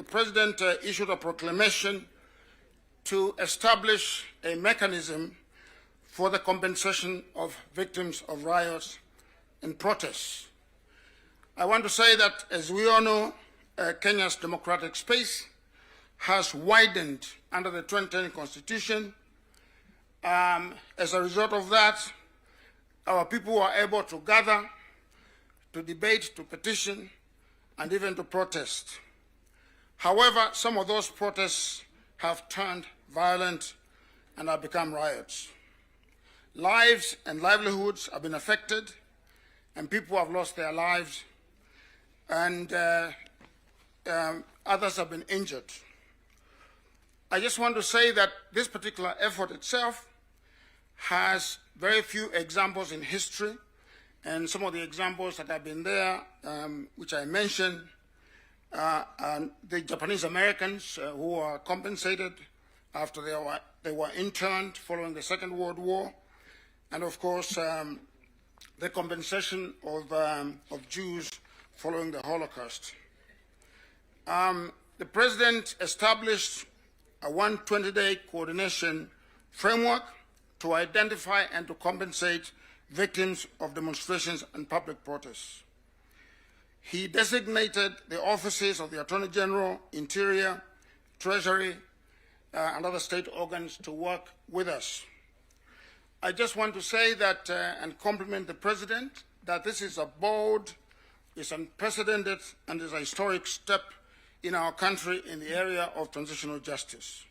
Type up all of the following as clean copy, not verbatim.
the President issued a proclamation to establish a mechanism for the compensation of victims of riots and protests. I want to say that, as we all know, Kenya's democratic space has widened under the 2010 Constitution. As a result of that, our people were able to gather, to debate, to petition, and even to protest. However, some of those protests have turned violent and have become riots. Lives and livelihoods have been affected, and people have lost their lives, and others have been injured. I just want to say that this particular effort itself has very few examples in history, and some of the examples that have been there, which I mentioned, the Japanese Americans who were compensated after they were interned following the Second World War, and of course the compensation of Jews following the Holocaust. The President established a 120-day coordination framework to identify and to compensate victims of demonstrations and public protests. He designated the offices of the Attorney General, Interior, Treasury, and other state organs to work with us. I just want to say that and compliment the President that this is a bold, is unprecedented, and is a historic step in our country in the area of transitional justice.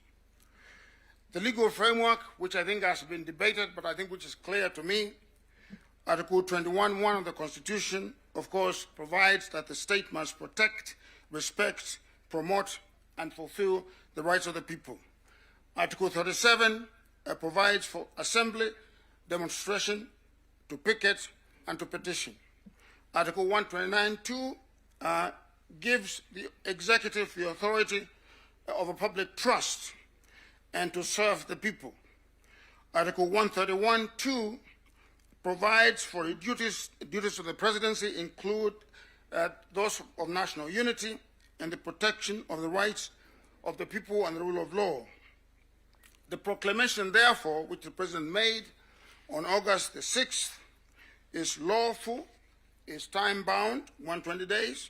The legal framework, which I think has been debated, but I think which is clear to me, Article 21(1) of the Constitution, of course, provides that the state must protect, respect, promote, and fulfill the rights of the people. Article 37 provides for assembly, demonstration, to picket, and to petition. Article 129(2) gives the executive the authority of a public trust and to serve the people. Article 131(2) provides for the duties of the presidency include those of national unity and the protection of the rights of the people and the rule of law. The proclamation, therefore, which the President made on August the 6th, is lawful, is time-bound, 120 days,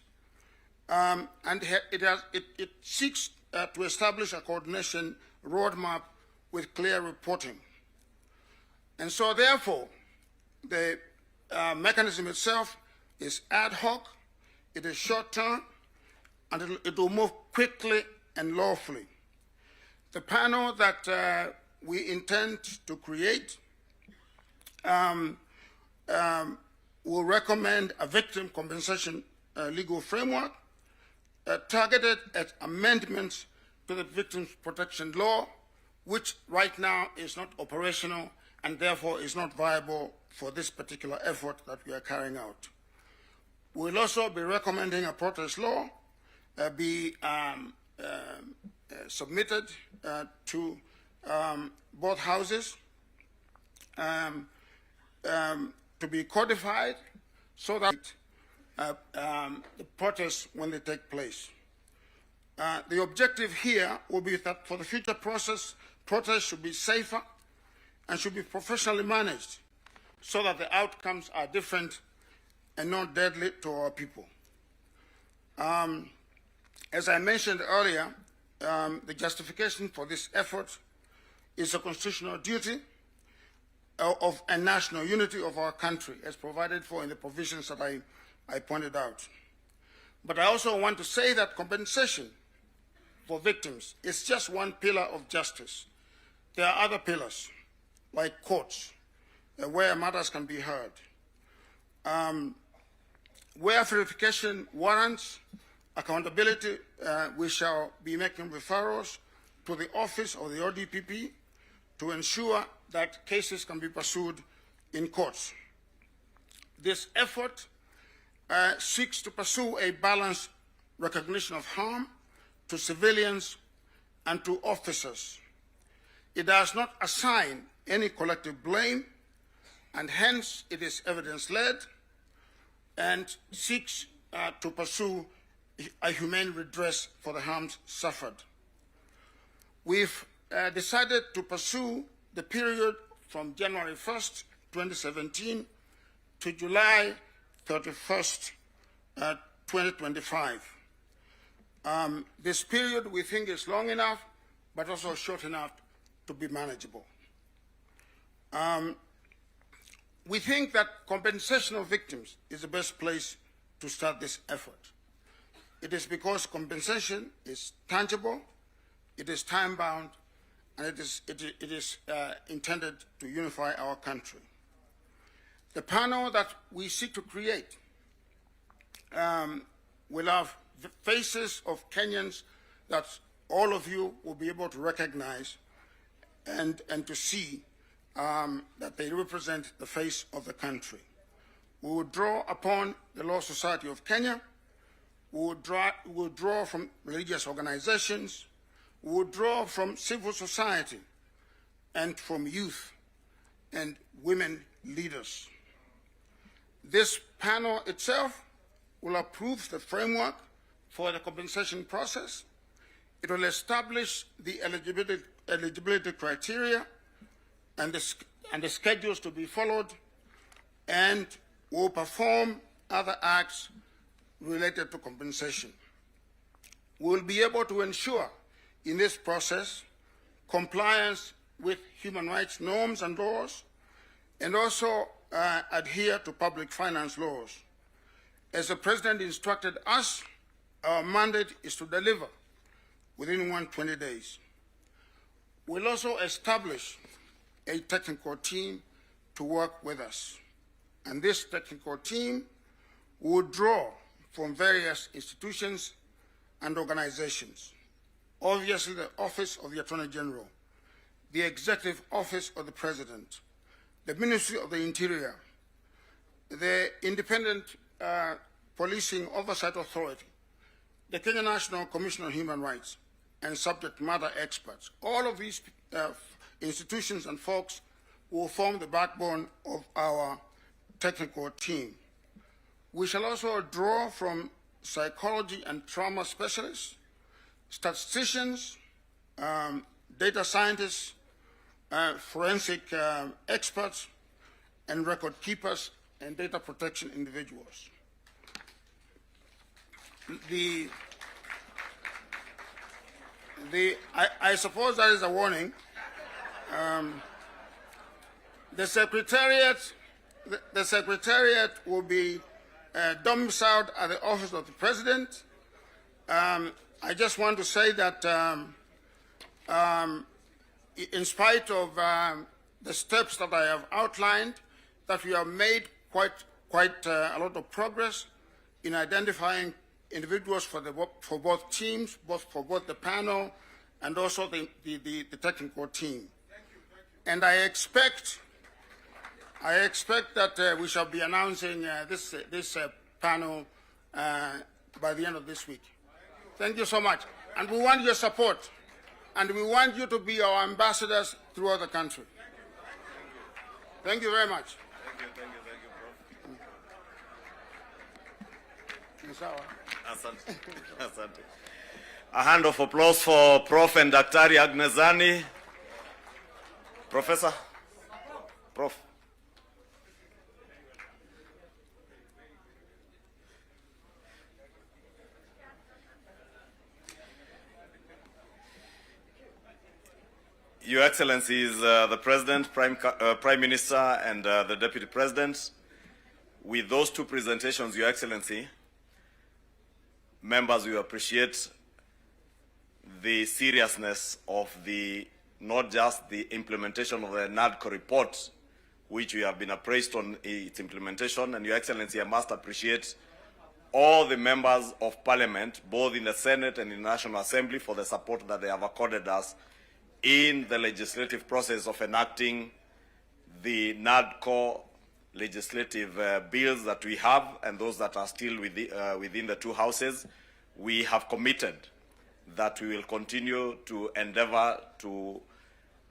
and it seeks to establish a coordination roadmap with clear reporting. And so, therefore, the mechanism itself is ad hoc, it is short-term, and it will move quickly and lawfully. The panel that we intend to create will recommend a victim compensation legal framework targeted at amendments to the Victims Protection Law, which right now is not operational and therefore is not viable for this particular effort that we are carrying out. We'll also be recommending a protest law be submitted to both houses to be codified so that the protests, when they take place. The objective here will be that for the future protests should be safer and should be professionally managed so that the outcomes are different and not deadly to our people. As I mentioned earlier, the justification for this effort is a constitutional duty of a national unity of our country, as provided for in the provisions that I pointed out. But I also want to say that compensation for victims is just one pillar of justice. There are other pillars, like courts, where matters can be heard. Where verification warrants accountability, we shall be making referrals to the office of the ODPP to ensure that cases can be pursued in courts. This effort seeks to pursue a balanced recognition of harm to civilians and to officers. It does not assign any collective blame, and hence it is evidence-led and seeks to pursue a humane redress for the harms suffered. We've decided to pursue the period from January 1st, 2017 to July 31st, 2025. This period we think is long enough, but also short enough to be manageable. We think that compensation of victims is the best place to start this effort. It is because compensation is tangible, it is time-bound, and it is intended to unify our country. The panel that we seek to create will have the faces of Kenyans that all of you will be able to recognize and to see that they represent the face of the country. We will draw upon the Law Society of Kenya. We will draw from religious organizations. We will draw from civil society and from youth and women leaders. This panel itself will approve the framework for the compensation process. It will establish the eligibility criteria and the schedules to be followed, and will perform other acts related to compensation. We will be able to ensure in this process compliance with human rights norms and laws, and also adhere to public finance laws. As the President instructed us, our mandate is to deliver within 120 days. We'll also establish a technical team to work with us. And this technical team will draw from various institutions and organizations. Obviously, the Office of the Attorney General, the Executive Office of the President, the Ministry of the Interior, the Independent Policing Oversight Authority, the Kenya National Commission on Human Rights, and subject matter experts. All of these institutions and folks will form the backbone of our technical team. We shall also draw from psychology and trauma specialists, statisticians, data scientists, forensic experts, and record keepers and data protection individuals. I suppose that is a warning. The Secretariat will be domiciled at the Office of the President. I just want to say that in spite of the steps that I have outlined, that we have made quite a lot of progress in identifying individuals for both teams, for both the panel and also the technical team. And I expect that we shall be announcing this panel by the end of this week. Thank you so much. And we want your support. And we want you to be our ambassadors throughout the country. Thank you very much. Thank you, Prof. Asante. Asante. A hand of applause for Prof and Daktari Agnesani. Professor? Prof. Your Excellencies, the President, Prime Minister, and the Deputy President, with those two presentations, Your Excellency, members, we appreciate the seriousness of not just the implementation of the NADCO report, which we have been appraised on its implementation, and Your Excellency, I must appreciate all the members of Parliament, both in the Senate and in the National Assembly, for the support that they have accorded us in the legislative process of enacting the NADCO legislative bills that we have and those that are still within the two houses. We have committed that we will continue to endeavor to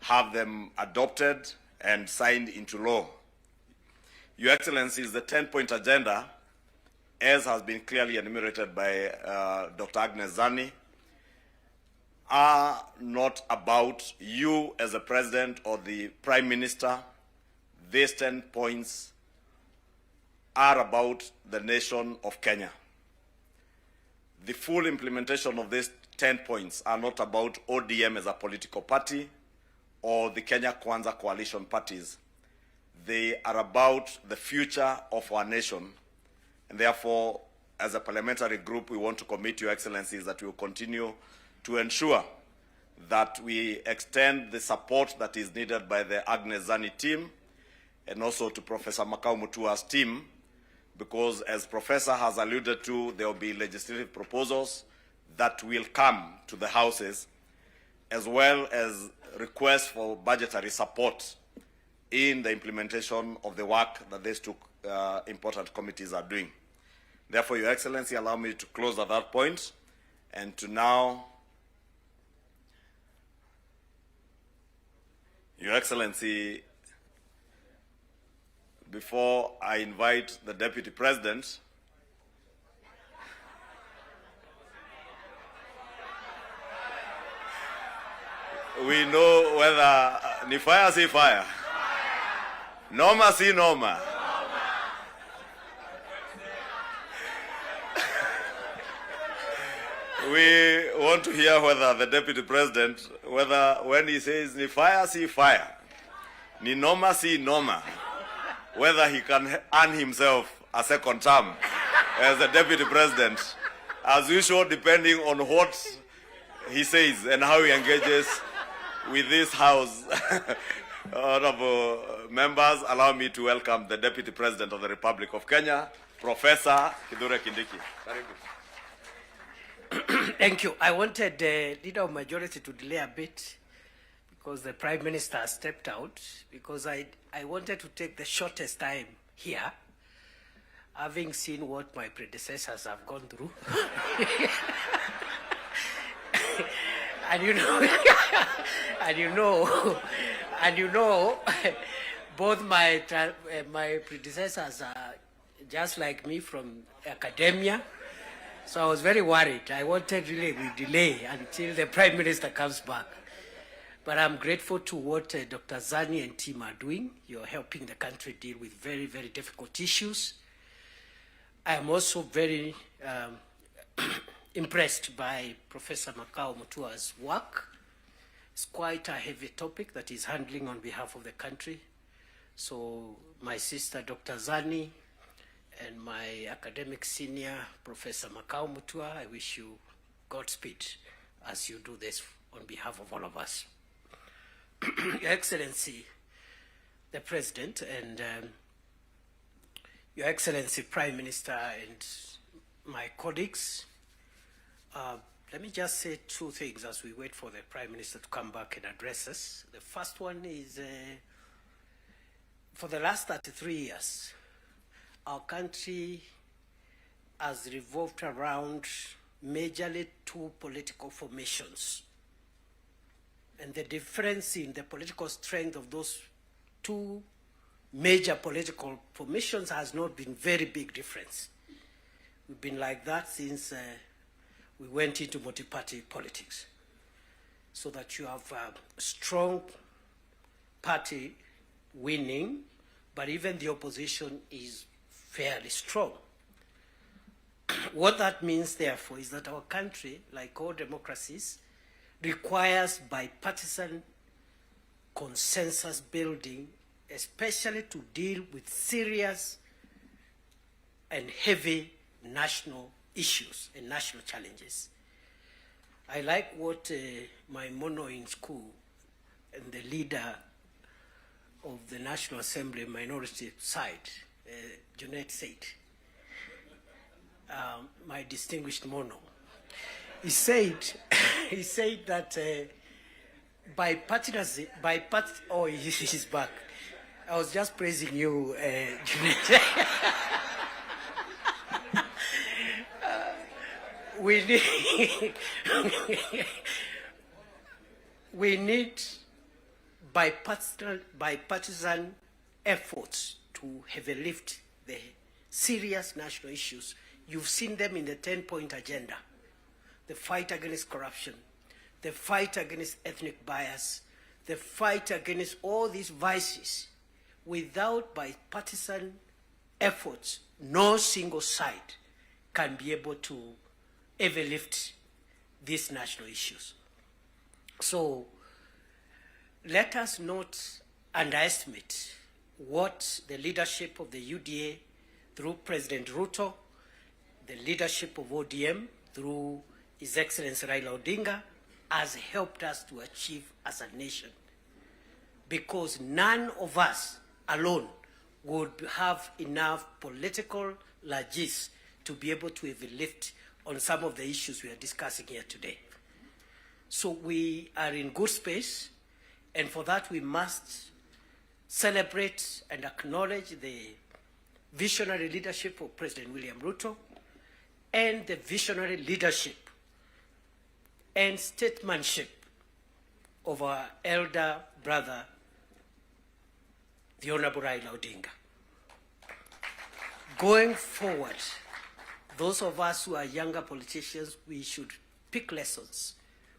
have them adopted and signed into law. Your Excellencies, the 10-point agenda as has been clearly enumerated by Dr. Agnes Zani, are not about you as a president or the prime minister. These 10 points are about the nation of Kenya. The full implementation of these 10 points are not about ODM as a political party or the Kenya Kwanza coalition parties. They are about the future of our nation. And therefore, as a parliamentary group, we want to commit to Your Excellencies that we will continue to ensure that we extend the support that is needed by the Agnes Zani team and also to Professor Makau Mutua's team, because as Professor has alluded to, there will be legislative proposals that will come to the houses, as well as requests for budgetary support in the implementation of the work that these two important committees are doing. Therefore, Your Excellency, allow me to close at that point and to now, Your Excellency, before I invite the Deputy President, we know whether ni fire si fire, noma si noma. We want to hear whether the Deputy President, whether when he says ni fire si fire, ni noma si noma, whether he can earn himself a second term as the Deputy President, as usual, depending on what he says and how he engages with this House. Honorable members, allow me to welcome the Deputy President of the Republic of Kenya, Professor Kithure Kindiki. Thank you. I wanted the Leader of Majority to delay a bit because the Prime Minister stepped out, because I wanted to take the shortest time here, having seen what my predecessors have gone through. and you know, both my predecessors are just like me from academia. So I was very worried. I wanted really we delay until the Prime Minister comes back. But I'm grateful to what Dr. Zani and team are doing. You're helping the country deal with very, very difficult issues. I am also very impressed by Professor Makau Mutua's work. It's quite a heavy topic that he's handling on behalf of the country. So my sister, Dr. Zani, and my academic senior, Professor Makau Mutua, I wish you Godspeed as you do this on behalf of all of us. Your Excellency, the President, and Your Excellency, Prime Minister, and my colleagues, let me just say two things as we wait for the Prime Minister to come back and address us. The first one is, for the last 33 years, our country has revolved around majorly two political formations. And the difference in the political strength of those two major political formations has not been very big difference. We've been like that since we went into multi-party politics. So that you have a strong party winning, but even the opposition is fairly strong. What that means, therefore, is that our country, like all democracies, requires bipartisan consensus building, especially to deal with serious and heavy national issues and national challenges. I like what my mono in school and the leader of the National Assembly minority side, Junaid said, my distinguished mono. He said that oh, he's back. I was just praising you, Junaid. We need bipartisan efforts to heavily lift the serious national issues You've seen them in the 10-point agenda. The fight against corruption, the fight against ethnic bias, the fight against all these vices. Without bipartisan efforts, no single side can be able to ever lift these national issues. So let us not underestimate what the leadership of the UDA through President Ruto, the leadership of ODM through His Excellency Raila Odinga has helped us to achieve as a nation. Because none of us alone would have enough political largesse to be able to even lift on some of the issues we are discussing here today. So we are in good space, and for that we must celebrate and acknowledge the visionary leadership of President William Ruto and the visionary leadership and statesmanship of our elder brother, the Honorable Raila Odinga. Going forward, those of us who are younger politicians, we should pick lessons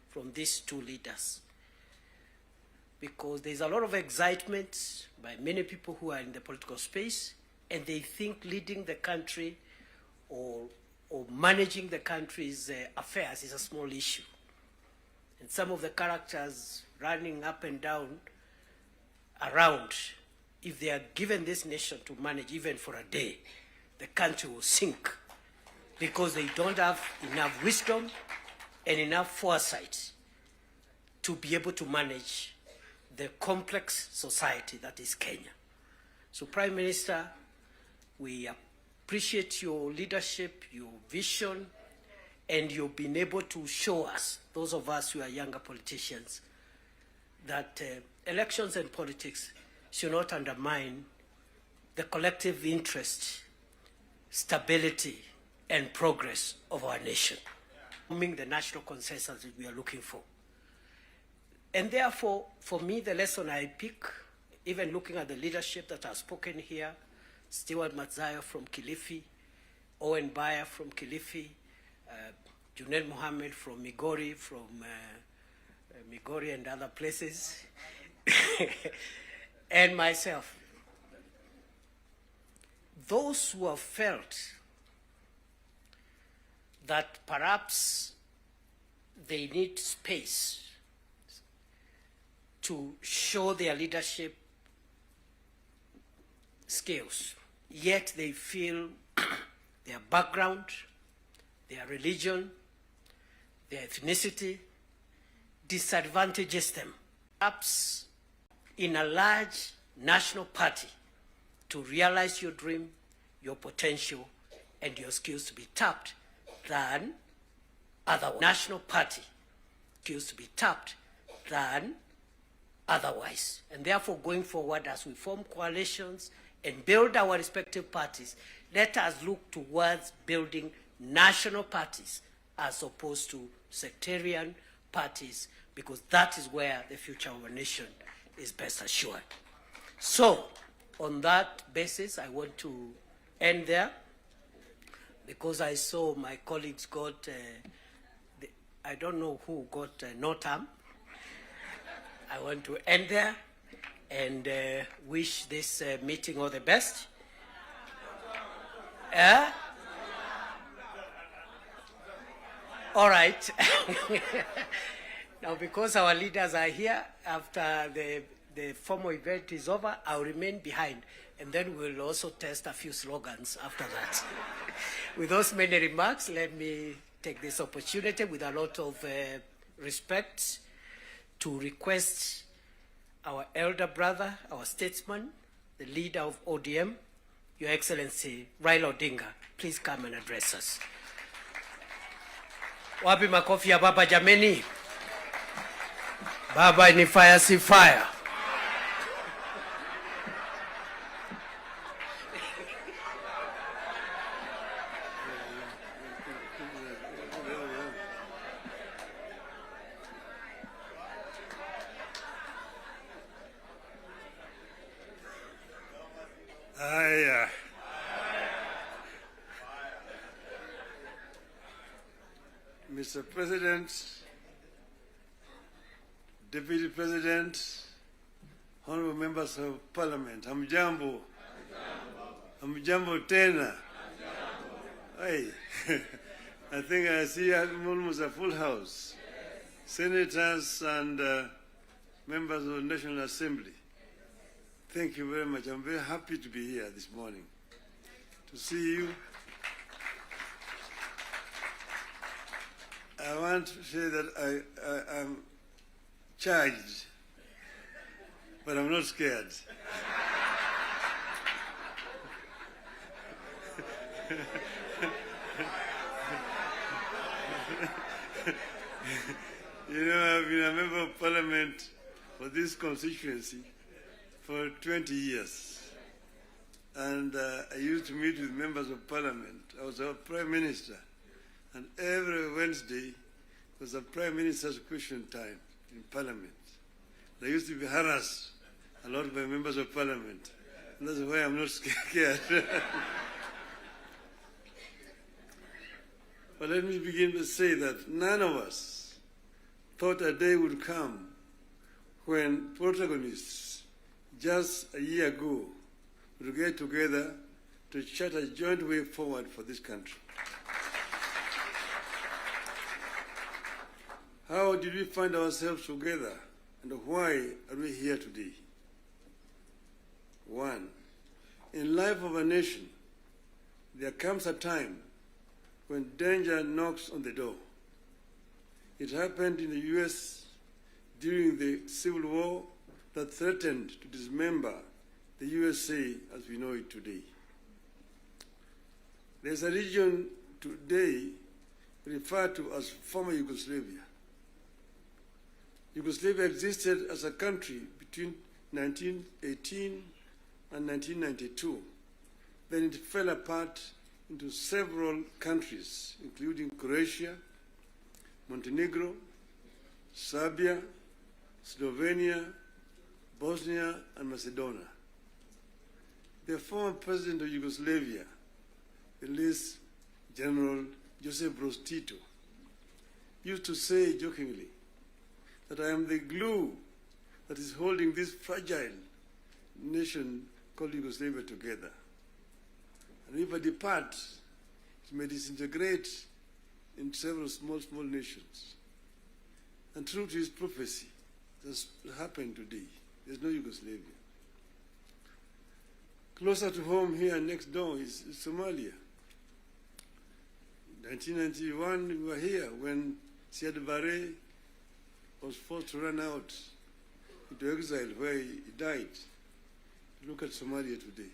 from these two leaders, because there's a lot of excitement by many people who are in the political space, and they think leading the country or managing the country's affairs is a small issue. And some of the characters running up and down around, if they are given this nation to manage even for a day, the country will sink, because they don't have enough wisdom and enough foresight to be able to manage the complex society that is Kenya. So, Prime Minister, we appreciate your leadership, your vision, and you've been able to show us, those of us who are younger politicians, that elections and politics should not undermine the collective interest, stability, and progress of our nation, forming the national consensus that we are looking for. And therefore, for me, the lesson I pick, even looking at the leadership that has spoken here, Stewart Matzayo from Kilifi, Owen Baya from Kilifi, Junaid Mohammed from Migori, Migori and other places, and myself. Those who have felt that perhaps they need space to show their leadership skills, yet they feel their background, their religion, their ethnicity disadvantages them. Perhaps in a large national party, to realize your dream, your potential, and your skills to be tapped than otherwise. National party skills to be tapped than otherwise. And therefore, going forward, as we form coalitions and build our respective parties, let us look towards building national parties as opposed to sectarian parties, because that is where the future of our nation is best assured. So, on that basis, I want to end there, because I saw my colleagues got, I don't know who got no term. I want to end there and wish this meeting all the best. All right. Now, because our leaders are here, after the formal event is over, I'll remain behind, and then we'll also test a few slogans after that. With those many remarks, let me take this opportunity with a lot of respect to request our elder brother, our statesman, the leader of ODM, Your Excellency Raila Odinga, please come and address us. Wapi makofi ya baba jameni? Baba ni fire si fire. Mr. President, Deputy President, honorable members of Parliament, hamjambo. Hamjambo tena. Hey, I think I see almost a full house. Senators and members of the National Assembly, thank you very much. I'm very happy to be here this morning to see you. I want to say that I'm charged, but I'm not scared. You know, I've been a member of Parliament for this constituency for 20 years. And I used to meet with members of Parliament. I was a Prime Minister. And every Wednesday was a Prime Minister's question time in Parliament. I used to be harassed a lot by members of Parliament. And that's why I'm not scared. But let me begin to say that none of us thought a day would come when protagonists just a year ago would get together to chart a joint way forward for this country. How did we find ourselves together, and why are we here today? One, in life of a nation, there comes a time when danger knocks on the door. It happened in the U.S. during the Civil War that threatened to dismember the USA as we know it today. There's a region today referred to as former Yugoslavia. Yugoslavia existed as a country between 1918 and 1992. Then it fell apart into several countries, including Croatia, Montenegro, Serbia, Slovenia, Bosnia, and Macedonia. The former president of Yugoslavia, the late General Josip Broz Tito, used to say jokingly that I am the glue that is holding this fragile nation called Yugoslavia together. And if I depart, it may disintegrate in several small nations. And true to his prophecy, that's happened today. There's no Yugoslavia. Closer to home here next door is Somalia. In 1991, we were here when Siad Barre was forced to run out into exile where he died. Look at Somalia today.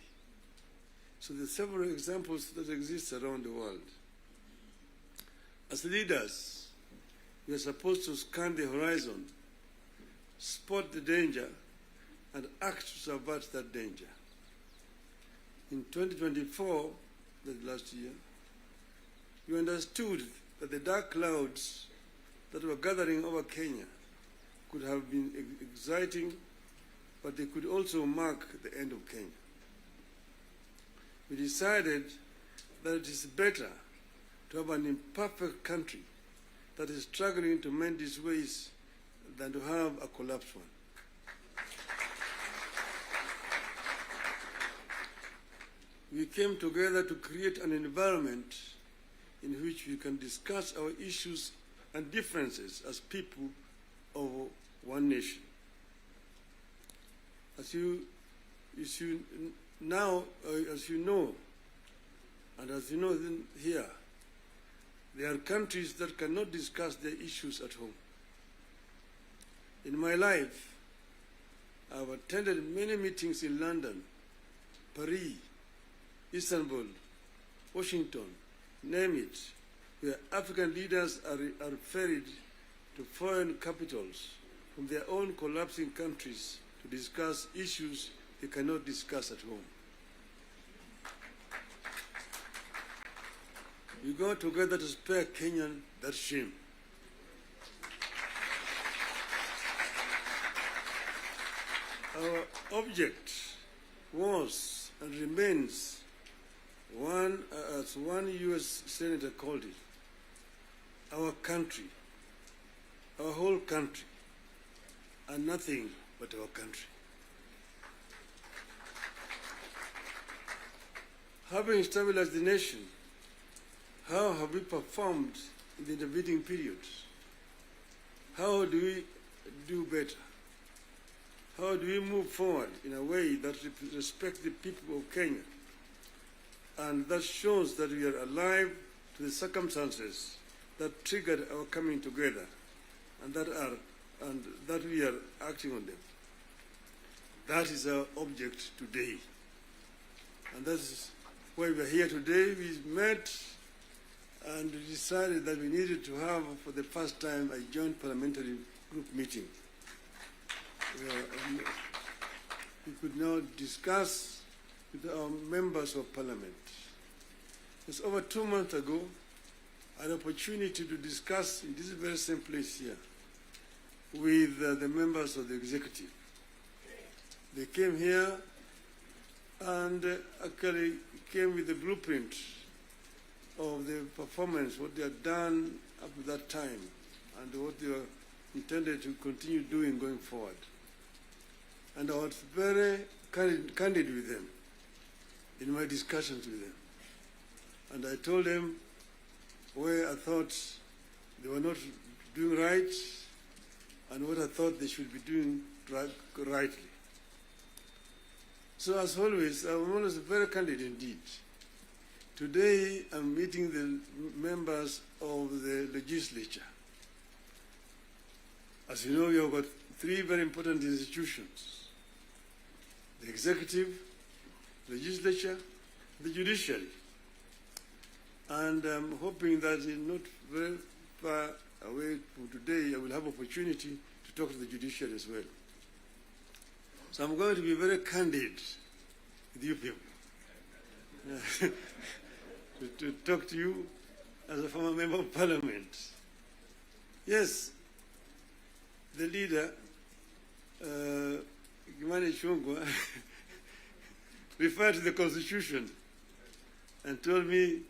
So there are several examples that exist around the world. As leaders, we are supposed to scan the horizon, spot the danger, and act to subvert that danger. In 2024, that last year, we understood that the dark clouds that were gathering over Kenya could have been exciting, but they could also mark the end of Kenya. We decided that it is better to have an imperfect country that is struggling to mend its ways than to have a collapsed one. We came together to create an environment in which we can discuss our issues and differences as people of one nation. As you know, and as you know here, there are countries that cannot discuss their issues at home. In my life, I've attended many meetings in London, Paris, Istanbul, Washington, name it, where African leaders are ferried to foreign capitals from their own collapsing countries to discuss issues they cannot discuss at home. We go together to spare Kenyan that shame. Our object was and remains one, as one U.S. Senator called it, our country, our whole country, and nothing but our country. Having stabilized the nation, how have we performed in the intervening periods? How do we do better? How do we move forward in a way that respects the people of Kenya and that shows that we are alive to the circumstances that triggered our coming together and that we are acting on them? That is our object today. And that's why we are here today. We met and decided that we needed to have, for the first time, a joint parliamentary group meeting. We could now discuss with our members of parliament. It's over 2 months ago, an opportunity to discuss in this very same place here with the members of the executive. They came here and actually came with the blueprint of the performance, what they had done up to that time, and what they were intended to continue doing going forward. And I was very candid with them in my discussions with them. And I told them where I thought they were not doing right and what I thought they should be doing rightly. So as always, I'm always very candid indeed. Today, I'm meeting the members of the legislature. As you know, we have got 3 very important institutions: the executive, legislature, the judiciary. And I'm hoping that in not very far away from today, I will have opportunity to talk to the judiciary as well. So I'm going to be very candid with you people. to talk to you as a former member of parliament. Yes, the leader, Kimani Ichung'wah, referred to the Constitution and told me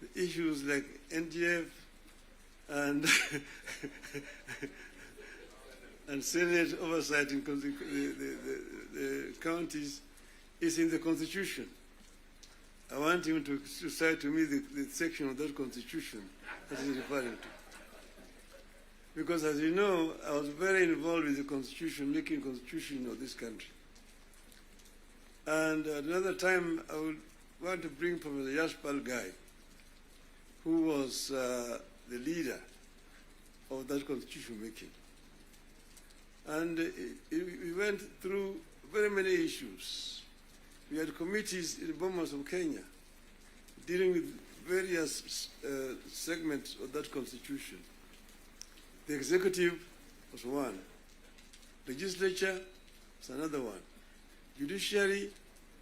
the issues like NGF and and Senate oversight in the counties is in the Constitution. I want him to cite to me the section of that Constitution that he's referring to. Because as you know, I was very involved with the Constitution, making Constitution of this country. And at another time, I would want to bring Professor Yashpal Gai, who was the leader of that Constitution making. And we went through very many issues. We had committees in the Bomas of Kenya dealing with various segments of that Constitution. The executive was one. Legislature was another one. Judiciary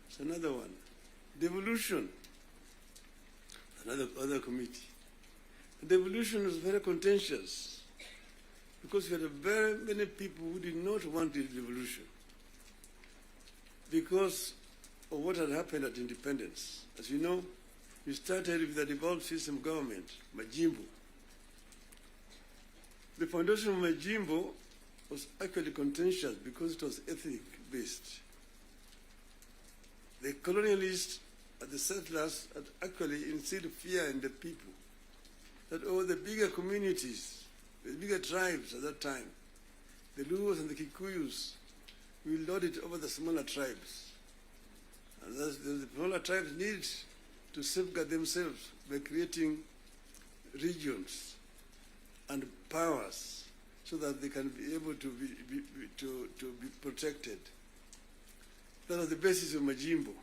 was another one. Devolution, other committee. And devolution was very contentious because we had very many people who did not want the devolution because of what had happened at independence. As you know, we started with the devolved system government, Majimbo. The foundation of Majimbo was actually contentious because it was ethnic-based. The colonialists and the settlers had actually instilled fear in the people that the bigger communities, the bigger tribes at that time, the Luos and the Kikuyus, will lord it over the smaller tribes. And the smaller tribes need to safeguard themselves by creating regions and powers so that they can be able to be protected. That was the basis of Majimbo.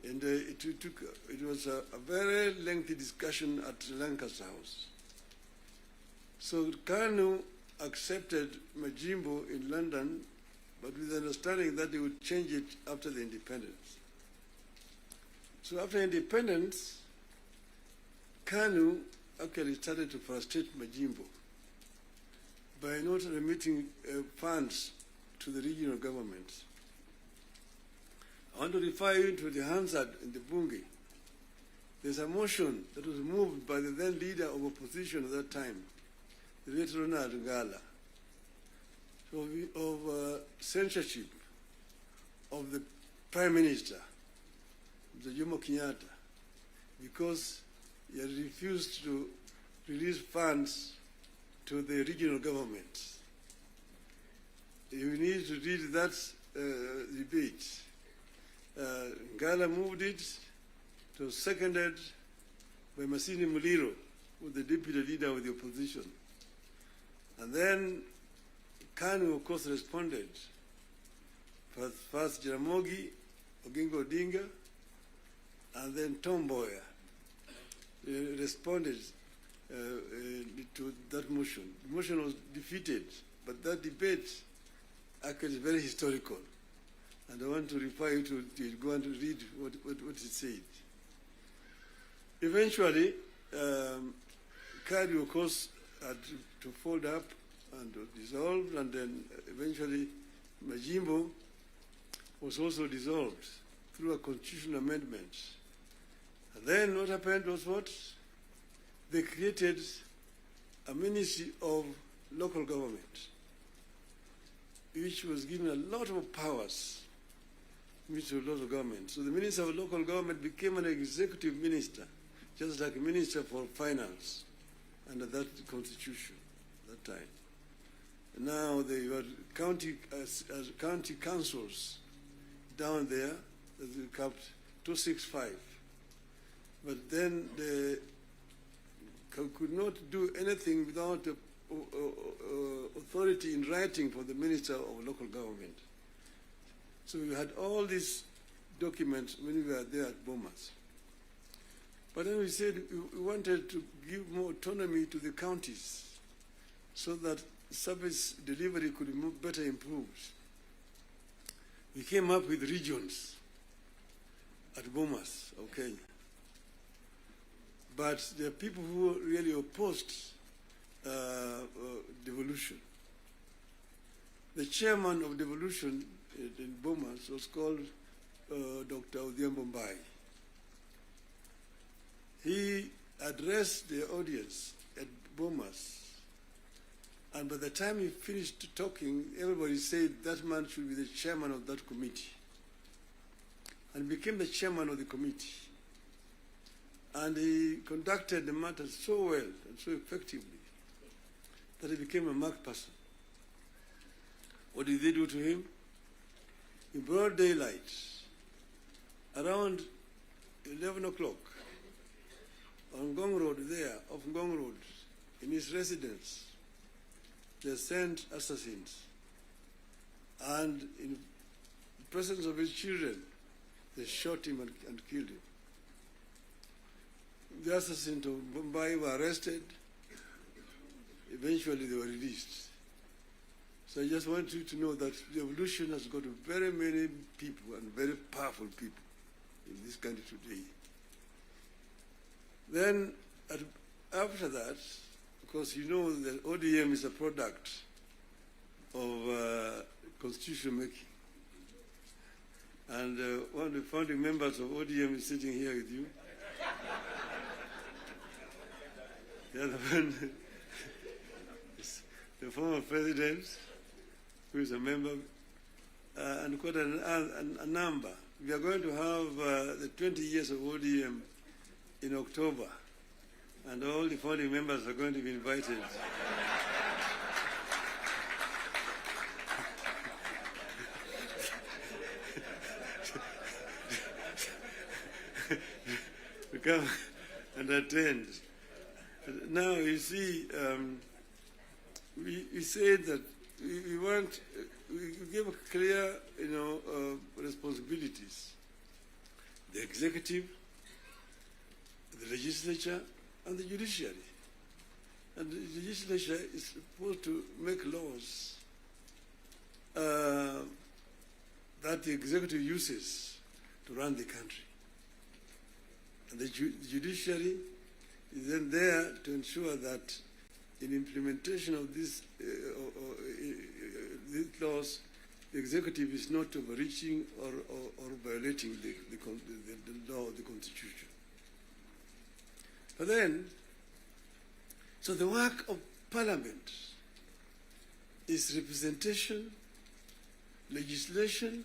And it was a very lengthy discussion at Lancaster House. So KANU accepted Majimbo in London, but with the understanding that they would change it after the independence. So after independence, KANU actually started to frustrate Majimbo by not remitting funds to the regional governments. I want to refer you to the Hansard in the Bunge. there's a motion that was moved by the then leader of opposition at that time, the late Ronald Ngala, of censorship of the Prime Minister, Jomo Kenyatta, because he had refused to release funds to the regional governments. You need to read that debate. Ngala moved it. It was seconded by Masini Muliro, who was the deputy leader of the opposition. And then KANU, of course, responded. First Jaramogi, Oginga Odinga, and then Tom Mboya responded to that motion. The motion was defeated, but that debate actually is very historical. And I want to refer you to it. Go and read what it said. Eventually, KANU, of course, had to fold up and dissolved, and then eventually Majimbo was also dissolved through a constitutional amendment. And then what happened was what? They created a Ministry of Local Government, which was given a lot of powers, Ministry of Local Government. So the Minister of Local Government became an executive minister, just like a Minister for Finance under that constitution at that time. And now they were county councils down there, that they capped 265. But then they could not do anything without authority in writing from the Minister of Local Government. So we had all these documents when we were there at Bomas. But then we said we wanted to give more autonomy to the counties so that service delivery could be better improved. We came up with regions at Bomas of Kenya. But there are people who really opposed devolution. The chairman of devolution in Bomas was called Dr. ODM-Kenya. He addressed the audience at Bomas, and by the time he finished talking, everybody said that man should be the chairman of that committee, and became the chairman of the committee. And he conducted the matter so well and so effectively that he became a marked person. What did they do to him? In broad daylight, around 11 o'clock, on Ngong Road there, off Ngong Road, in his residence, they sent assassins. And in the presence of his children, they shot him and killed him. The assassins of Mumbai were arrested. Eventually, they were released. So I just want you to know that the revolution has got very many people and very powerful people in this country today. Then, after that, of course, you know that ODM is a product of constitution making. And one of the founding members of ODM is sitting here with you. The other one is the former president, who is a member, and quite a number. We are going to have the 20 years of ODM in October, and all the founding members are going to be invited. to come and attend. Now, you see, we said that we give clear, responsibilities. The executive, the legislature, and the judiciary. And the legislature is supposed to make laws that the executive uses to run the country. And the judiciary is then there to ensure that in implementation of these laws, the executive is not overreaching or violating the law of the Constitution. But then, so the work of Parliament is representation, legislation,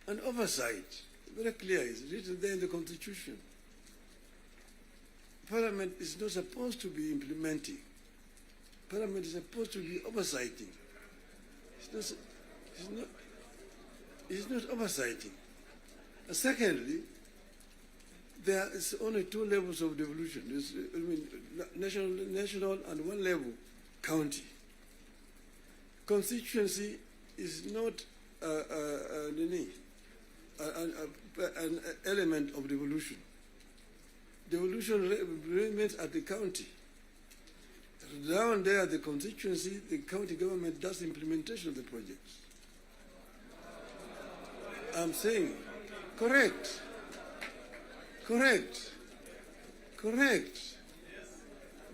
and oversight. Very clear, it's written there in the Constitution. Parliament is not supposed to be implementing. Parliament is supposed to be oversighting. It's not oversighting. And secondly, there is only two levels of devolution. There's, national and one level, county. Constituency is not an element of devolution. Devolution remains at the county. Down there, the constituency, the county government does implementation of the projects. I'm saying, correct.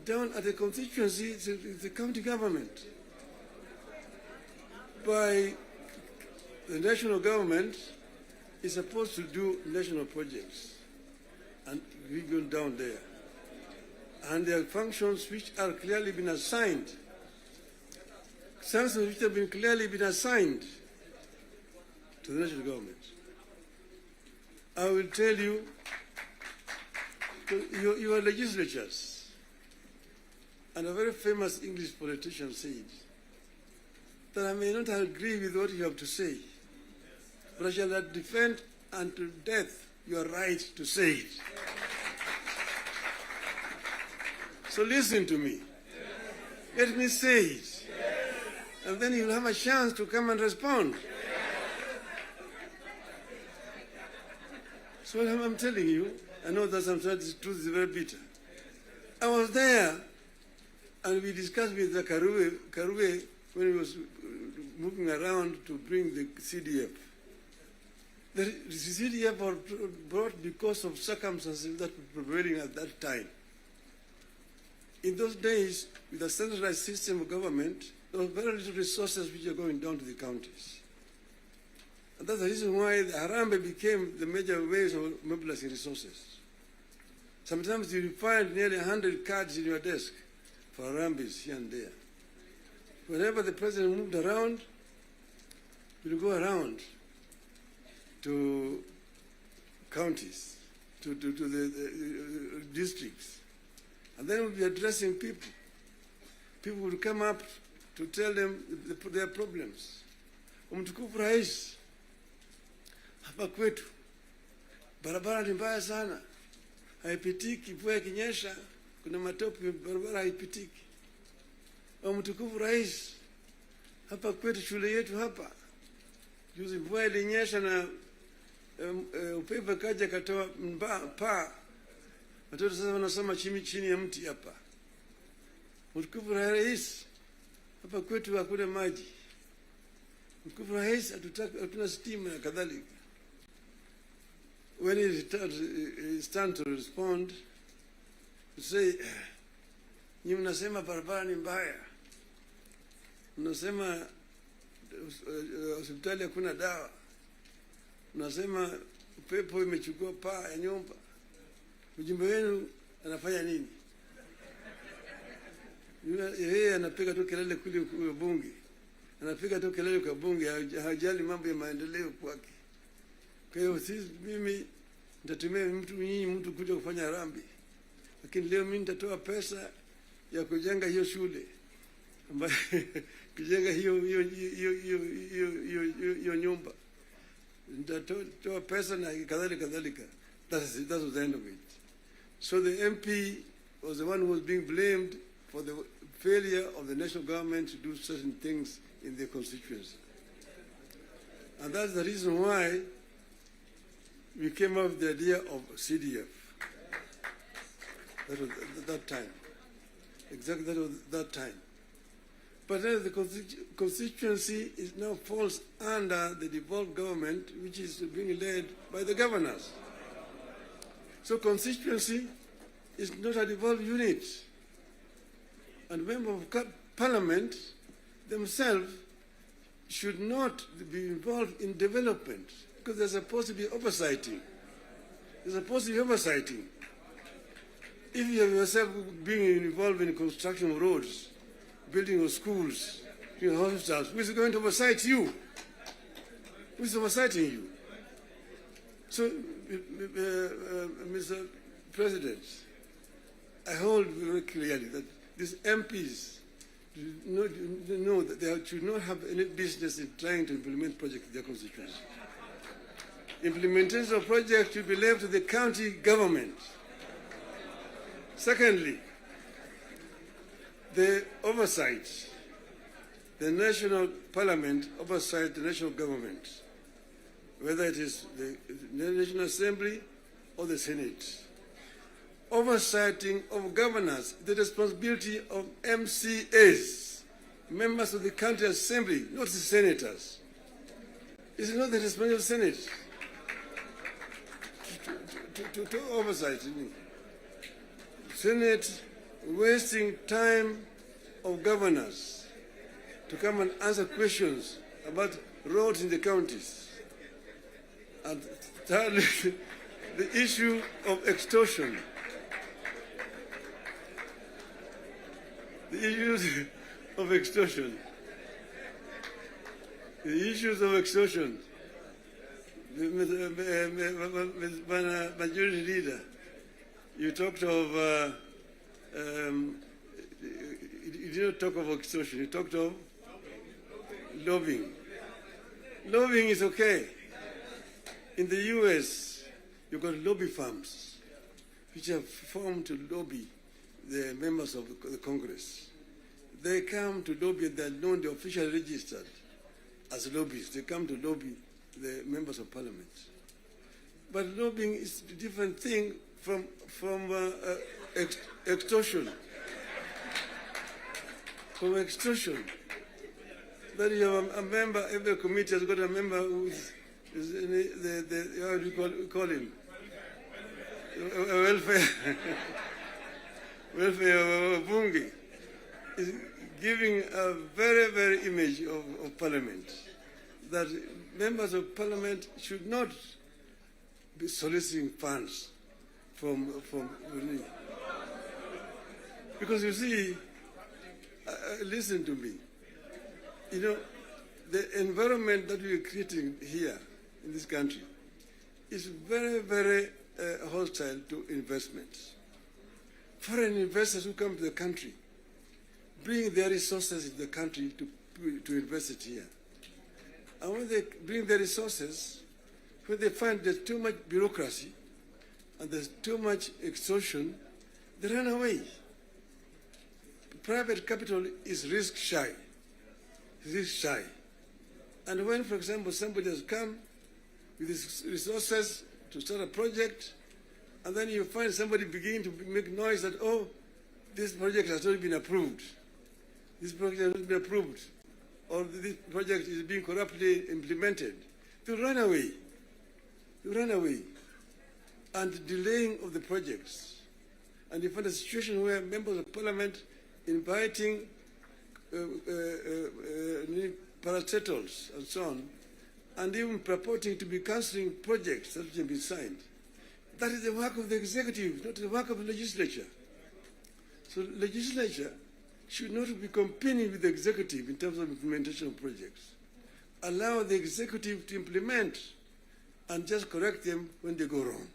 Down at the constituency, it's the county government. By the national government is supposed to do national projects, and we go down there. And there are functions which are clearly been assigned. Functions which have been clearly been assigned to the national government. I will tell you, your legislatures, and a very famous English politician said that I may not agree with what you have to say, but I shall defend unto death your right to say it. So listen to me. Let me say it. And then you'll have a chance to come and respond. So I'm telling you, I know that sometimes the truth is very bitter. I was there, and we discussed with the Karue when he was moving around to bring the CDF. The CDF was brought because of circumstances that were prevailing at that time. In those days, with a centralized system of government, there were very little resources which are going down to the counties. And that's the reason why the Harambee became the major ways of mobilizing resources. Sometimes you find nearly 100 cards in your desk for Harambees here and there. Whenever the president moved around, we'll go around to counties, to the districts. And then we'll be addressing people. People will come up to tell them their problems. Mtukufu Rais, hapa kwetu barabara ni mbaya sana, haipitiki. Mvua ikinyesha kuna matope, barabara haipitiki. Mtukufu Rais, hapa kwetu shule yetu hapa, juzi mvua ilinyesha na upepo kaja katoa paa. Watoto sasa wanasoma chini ya mti hapa. Mtukufu Rais, hapa kwetu hakuna maji. Mtukufu Rais, hatuna stima na kadhalika. When he stands to respond, to say, nyinyi mnasema barabara ni mbaya, mnasema hospitali hakuna dawa, mnasema upepo imechukua paa ya nyumba. Mjumbe wenu anafanya nini? Yeye anapiga tu kelele kule kwa bunge. Anapiga tu kelele kwa bunge, hajali mambo ya maendeleo kwake. Kwa hiyo mimi nitatumia mtu kuja kufanya harambee. Lakini leo mimi nitatoa pesa ya kujenga hiyo shule, ambayo kujenga hiyo nyumba. Nitatoa pesa na kadhalika. That was the end of it. So the MP was the one who was being blamed for the failure of the national government to do certain things in their constituency. And that's the reason why we came up with the idea of CDF. That was that time. Exactly, that was that time. But then the constituency now falls under the devolved government, which is being led by the governors. So constituency is not a devolved unit. And members of Parliament themselves should not be involved in development, because they're supposed to be oversighting. They're supposed to be oversighting. if you have yourself being involved in construction of roads, building of schools, hospitals, who is going to oversight you? Who is oversighting you? So, Mr. President, I hold very clearly that these MPs know that they should not have any business in trying to implement projects in their constituency. Implementation of projects should be left to the county government. Secondly, the oversight, the national parliament oversight the national government, whether it is the National Assembly or the Senate. Oversighting of governors, the responsibility of MCAs, members of the county assembly, not the senators. It's not the responsibility of the Senate to oversight. Senate wasting time of governors to come and answer questions about roads in the counties. And thirdly, the issue of extortion. The issues of extortion. The issues of extortion. Majority Leader, you talked of, you didn't talk of extortion, you talked of lobbying. Lobbying is okay. In the US, you've got lobby firms which have formed to lobby the members of the Congress. They come to lobby, they're known, they're officially registered as lobbyists. They come to lobby the members of parliament. But lobbying is a different thing from extortion. From extortion. That you have a member, every committee has got a member who is how do you call him? Welfare. Welfare bunge is giving a very, very image of parliament, that members of parliament should not be soliciting funds from because you see, listen to me, you know, the environment that we are creating here in this country is very, very hostile to investments. Foreign investors who come to the country bring their resources in the country to invest it here. And when they bring their resources, when they find there's too much bureaucracy and there's too much extortion, they run away. Private capital is risk shy. Risk shy. And when, for example, somebody has come with his resources to start a project, and then you find somebody beginning to make noise that, oh, this project has not been approved. This project has not been approved. Or this project is being corruptly implemented. You run away. You run away. And delaying of the projects. And you find a situation where members of parliament inviting parastatals and so on, and even purporting to be cancelling projects that have been signed. That is the work of the executive, not the work of the legislature. So legislature should not be competing with the executive in terms of implementation of projects. Allow the executive to implement and just correct them when they go wrong.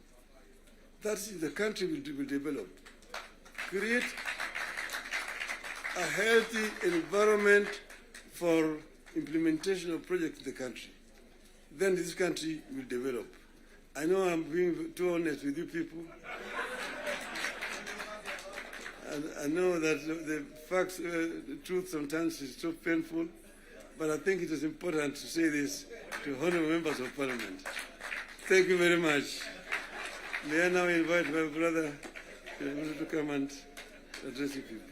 That's the country will develop. Create a healthy environment for implementation of projects in the country. Then this country will develop. I know I'm being too honest with you people. And I know that the facts, the truth sometimes is so painful, but I think it is important to say this to honorable members of parliament. Thank you very much. May I now invite my brother to come and address you people.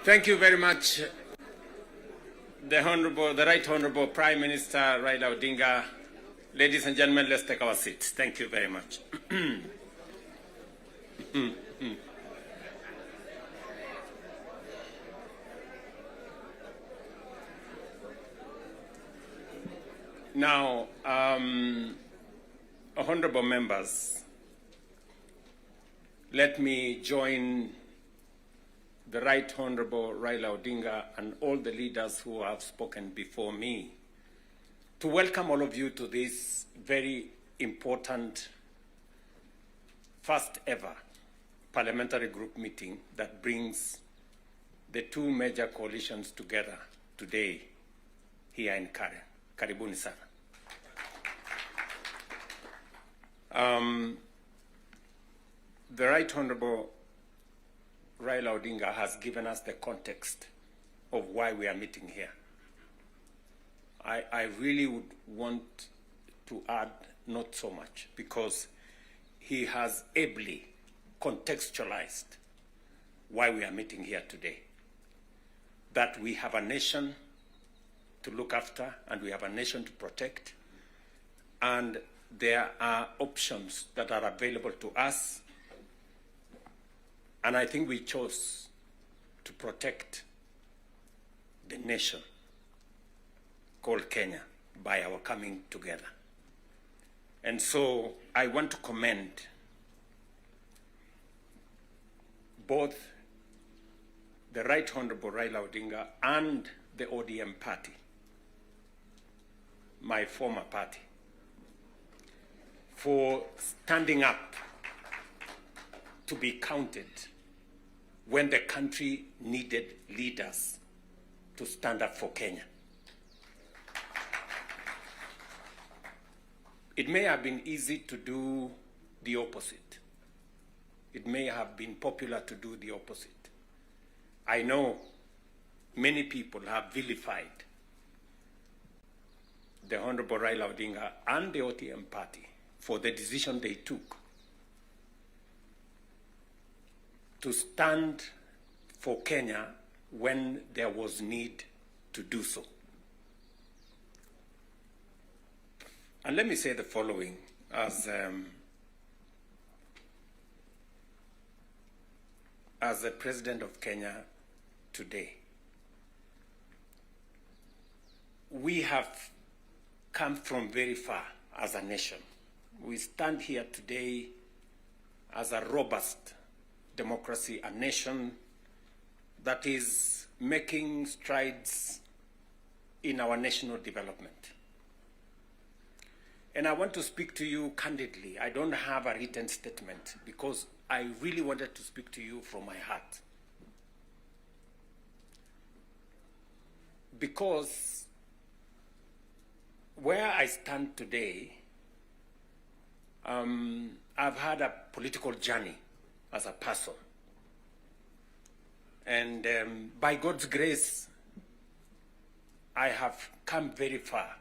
Thank you very much, the Right Honorable Prime Minister Raila Odinga. Ladies and gentlemen, let's take our seats. Thank you very much. Now, honorable members, let me join the Right Honorable Raila Odinga and all the leaders who have spoken before me to welcome all of you to this very important first ever parliamentary group meeting that brings the two major coalitions together today here in Karen. Karibuni sana. The Right Honorable Raila Odinga has given us the context of why we are meeting here. I really would want to add not so much, because he has ably contextualized why we are meeting here today. That we have a nation to look after and we have a nation to protect, and there are options that are available to us, and I think we chose to protect the nation called Kenya by our coming together. And so I want to commend both the Right Honorable Raila Odinga and the ODM party, my former party, for standing up to be counted when the country needed leaders to stand up for Kenya. It may have been easy to do the opposite. It may have been popular to do the opposite. I know many people have vilified the Honorable Raila Odinga and the ODM party for the decision they took to stand for Kenya when there was need to do so. And let me say the following as the President of Kenya today. We have come from very far as a nation. We stand here today as a robust democracy, a nation that is making strides in our national development. And I want to speak to you candidly. I don't have a written statement because I really wanted to speak to you from my heart. Because where I stand today, I've had a political journey as a person. And by God's grace, I have come very far.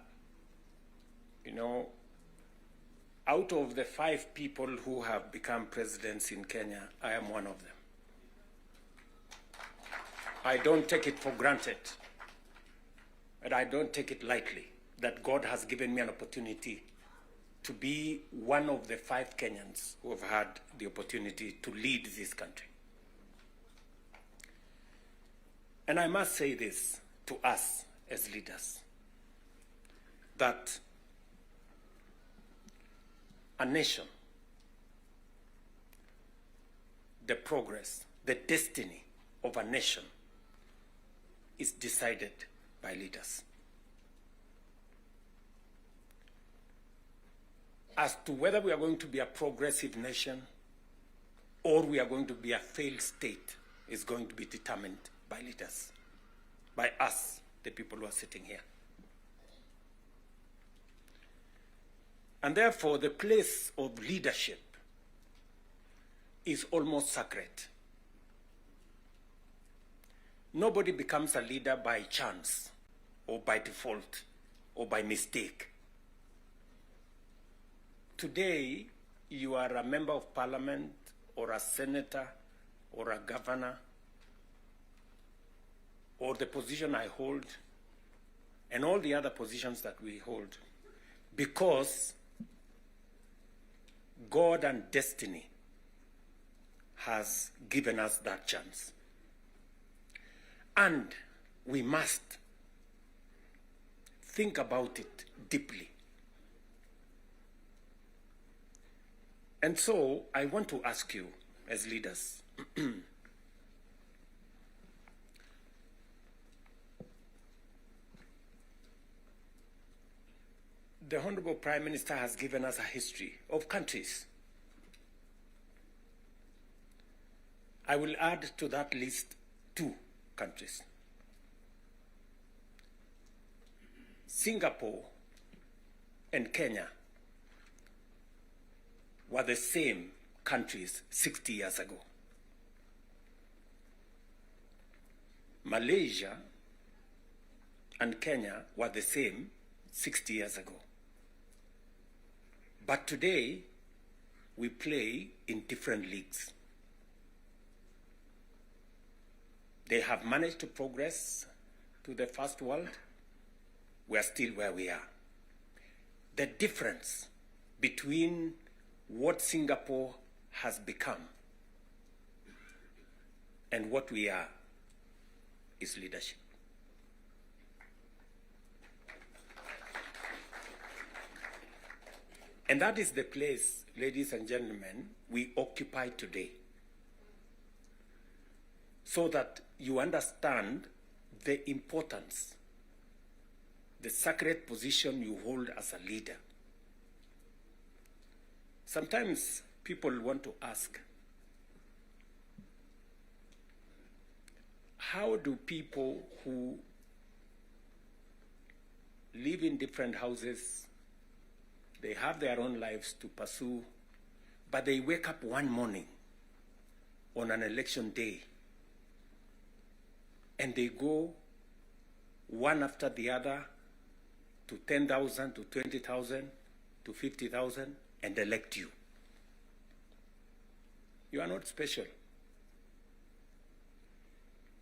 You know, out of the 5 people who have become presidents in Kenya, I am one of them. I don't take it for granted, and I don't take it lightly that God has given me an opportunity to be one of the 5 Kenyans who have had the opportunity to lead this country. And I must say this to us as leaders, that a nation, the progress, the destiny of a nation is decided by leaders. As to whether we are going to be a progressive nation or we are going to be a failed state is going to be determined by leaders, by us, the people who are sitting here. And therefore, the place of leadership is almost sacred. Nobody becomes a leader by chance or by default or by mistake. Today, you are a member of parliament or a senator or a governor or the position I hold and all the other positions that we hold because God and destiny has given us that chance. And we must think about it deeply. And so I want to ask you as leaders, the Honorable Prime Minister has given us a history of countries. I will add to that list 2 countries. Singapore and Kenya were the same countries 60 years ago. Malaysia and Kenya were the same 60 years ago. But today, we play in different leagues. They have managed to progress to the first world. We are still where we are. The difference between what Singapore has become and what we are is leadership. And that is the place, ladies and gentlemen, we occupy today. So that you understand the importance, the sacred position you hold as a leader. Sometimes people want to ask, how do people who live in different houses, they have their own lives to pursue, but they wake up one morning on an election day and they go one after the other to 10,000, to 20,000, to 50,000 and elect you? You are not special.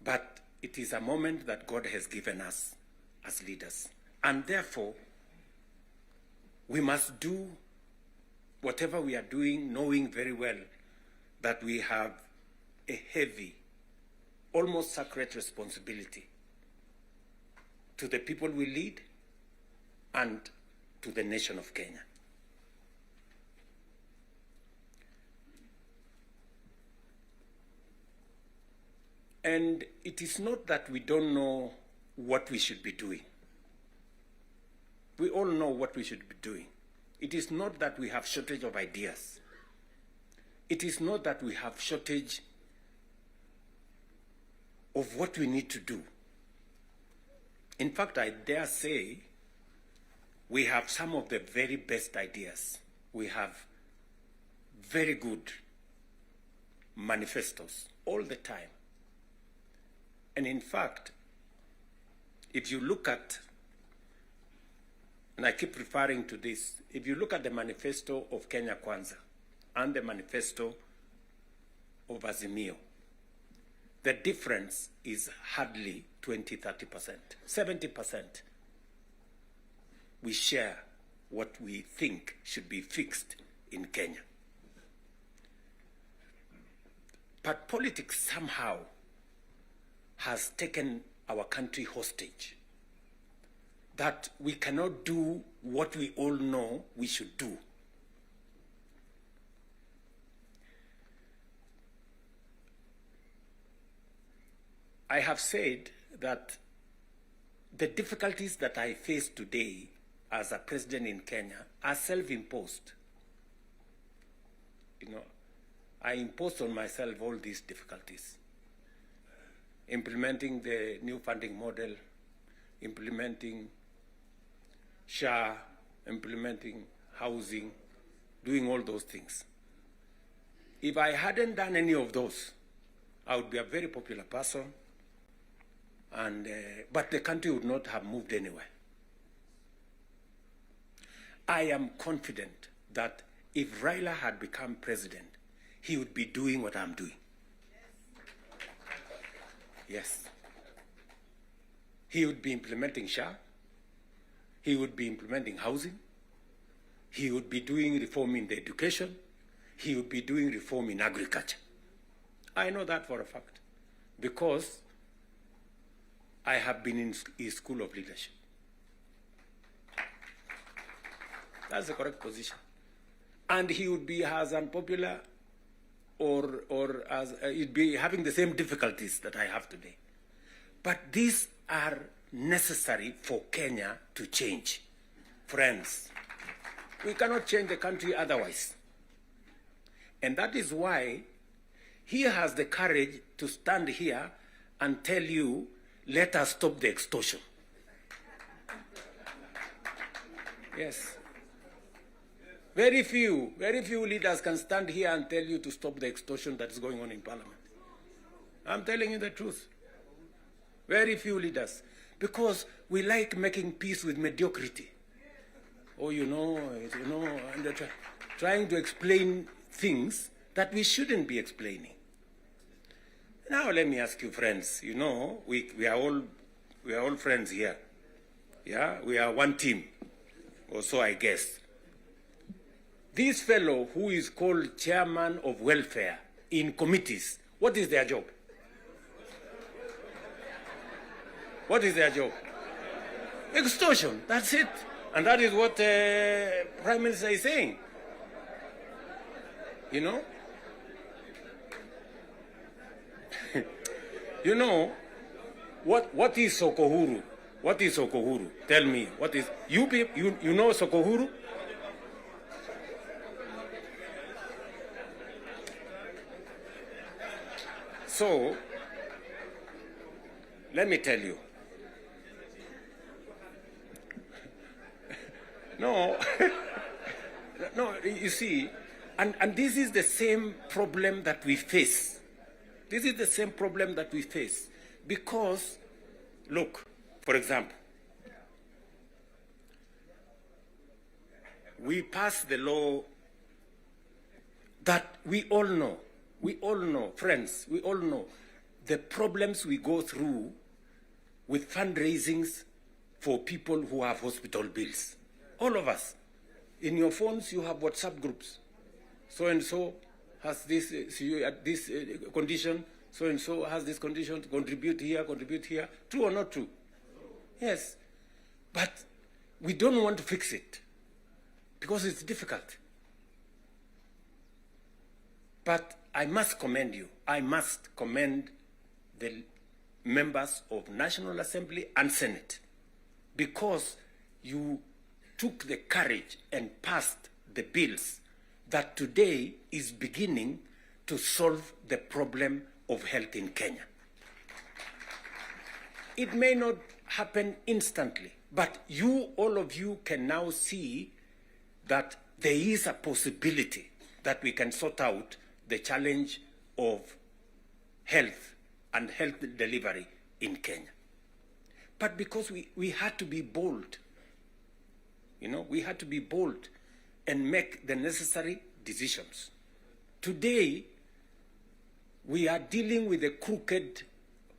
But it is a moment that God has given us as leaders. And therefore, we must do whatever we are doing, knowing very well that we have a heavy, almost sacred responsibility to the people we lead and to the nation of Kenya. And it is not that we don't know what we should be doing. We all know what we should be doing. It is not that we have shortage of ideas. It is not that we have shortage of what we need to do. In fact, I dare say we have some of the very best ideas. We have very good manifestos all the time. And in fact, if you look at, and I keep referring to this, if you look at the manifesto of Kenya Kwanza and the manifesto of Azimio, the difference is hardly 20-30%, 70%. We share what we think should be fixed in Kenya. But politics somehow has taken our country hostage, that we cannot do what we all know we should do. I have said that the difficulties that I face today as a president in Kenya are self-imposed. You know, I imposed on myself all these difficulties. Implementing the new funding model, implementing SHA, implementing housing, doing all those things. If I hadn't done any of those, I would be a very popular person, and but the country would not have moved anywhere. I am confident that if Raila had become president, he would be doing what I'm doing. Yes. He would be implementing SHA. He would be implementing housing. He would be doing reform in the education. He would be doing reform in agriculture. I know that for a fact because I have been in his school of leadership. That's the correct position. And he would be as unpopular or as he'd be having the same difficulties that I have today. But these are necessary for Kenya to change. Friends, we cannot change the country otherwise. And that is why he has the courage to stand here and tell you, let us stop the extortion. Yes. Very few leaders can stand here and tell you to stop the extortion that is going on in Parliament. I'm telling you the truth. Very few leaders. Because we like making peace with mediocrity. Oh, and trying to explain things that we shouldn't be explaining. Now let me ask you, friends, we are all friends here. Yeah, we are one team, or so I guess. This fellow who is called chairman of welfare in committees, what is their job? What is their job? Extortion, that's it. And that is what Prime Minister is saying. What is Sokohuru? What is Sokohuru? Tell me, what is, you know Sokohuru? So, let me tell you. No, you see, and this is the same problem that we face. This is the same problem that we face. Because, look, for example, we passed the law that we all know, friends, we all know the problems we go through with fundraisings for people who have hospital bills. All of us. In your phones, you have WhatsApp groups. So-and-so has this, this condition, so-and-so has this condition, contribute here. True or not true? Yes. But we don't want to fix it because it's difficult. But I must commend you. I must commend the members of National Assembly and Senate because you took the courage and passed the bills that today is beginning to solve the problem of health in Kenya. It may not happen instantly, but all of you can now see that there is a possibility that we can sort out the challenge of health and health delivery in Kenya. But because we had to be bold, we had to be bold and make the necessary decisions. Today, we are dealing with the crooked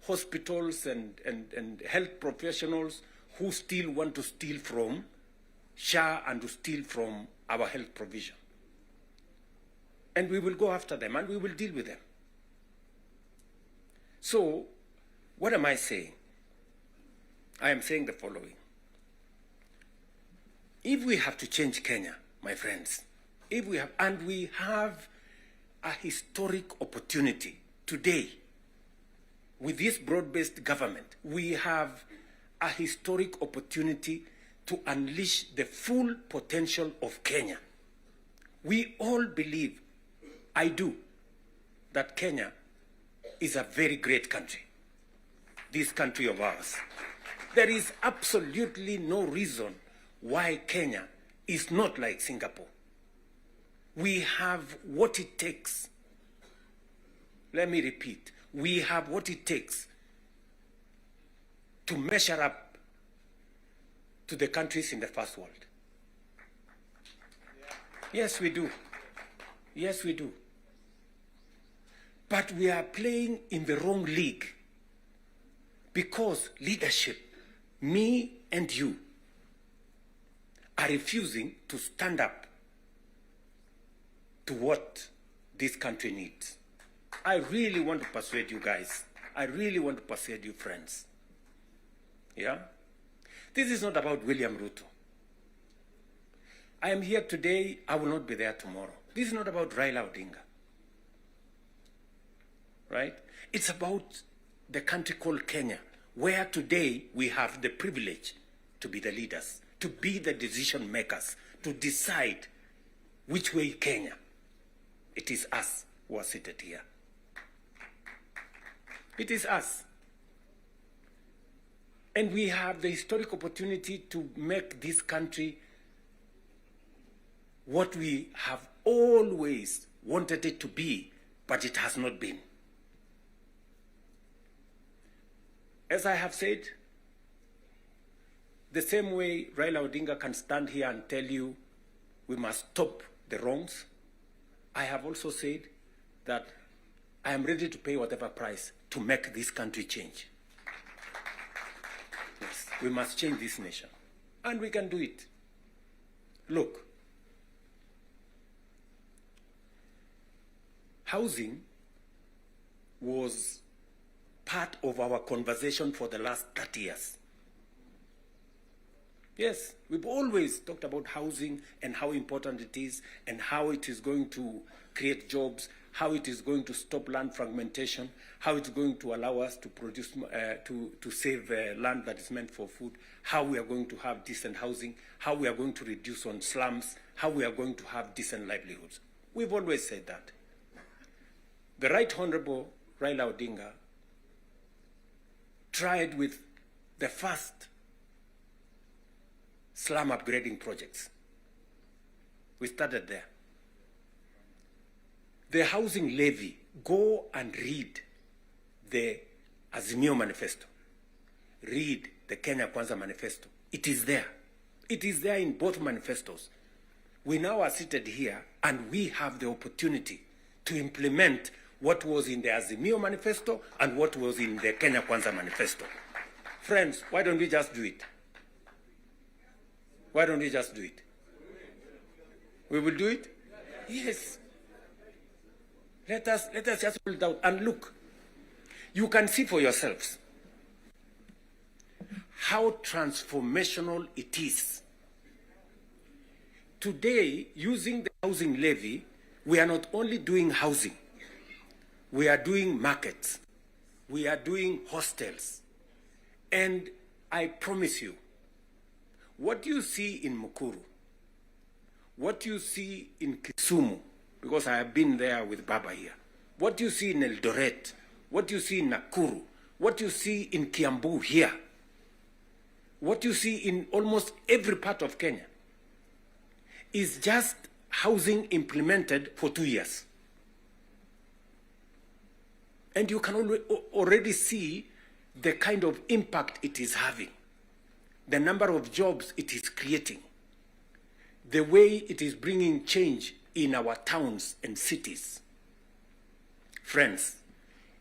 hospitals and health professionals who still want to steal from SHA and to steal from our health provision. And we will go after them and we will deal with them. So, what am I saying? I am saying the following. If we have to change Kenya, my friends, we have a historic opportunity today with this broad-based government, we have a historic opportunity to unleash the full potential of Kenya. We all believe, I do, that Kenya is a very great country, this country of ours. There is absolutely no reason why Kenya is not like Singapore. We have what it takes. Let me repeat. We have what it takes to measure up to the countries in the first world. Yes, we do. Yes, we do. But we are playing in the wrong league because leadership, me and you, are refusing to stand up to what this country needs. I really want to persuade you guys. I really want to persuade you friends. Yeah? This is not about William Ruto. I am here today, I will not be there tomorrow. This is not about Raila Odinga, right? It's about the country called Kenya, where today we have the privilege to be the leaders, to be the decision makers, to decide which way Kenya. It is us who are seated here. It is us. And we have the historic opportunity to make this country what we have always wanted it to be, but it has not been. As I have said, the same way Raila Odinga can stand here and tell you we must stop the wrongs, I have also said that I am ready to pay whatever price to make this country change. Yes, we must change this nation, and we can do it. Look, housing was part of our conversation for the last 30 years. Yes, we've always talked about housing and how important it is and how it is going to create jobs, how it is going to stop land fragmentation, how it's going to allow us to produce, to save land that is meant for food, how we are going to have decent housing, how we are going to reduce on slums, how we are going to have decent livelihoods. We've always said that. The Right Honorable Raila Odinga tried with the first slum upgrading projects. We started there. The housing levy, go and read the Azimio manifesto. Read the Kenya Kwanza manifesto. It is there. It is there in both manifestos. We now are seated here and we have the opportunity to implement what was in the Azimio manifesto and what was in the Kenya Kwanza manifesto. Friends, why don't we just do it? Why don't we just do it? We will do it? Yes. Let us just hold it out and look. You can see for yourselves how transformational it is. Today, using the housing levy, we are not only doing housing, we are doing markets, we are doing hostels. And I promise you, what you see in Mukuru, what you see in Kisumu, because I have been there with Baba here, what you see in Eldoret, what you see in Nakuru, what you see in Kiambu here, what you see in almost every part of Kenya, is just housing implemented for 2 years. And you can already see the kind of impact it is having, the number of jobs it is creating, the way it is bringing change in our towns and cities. Friends,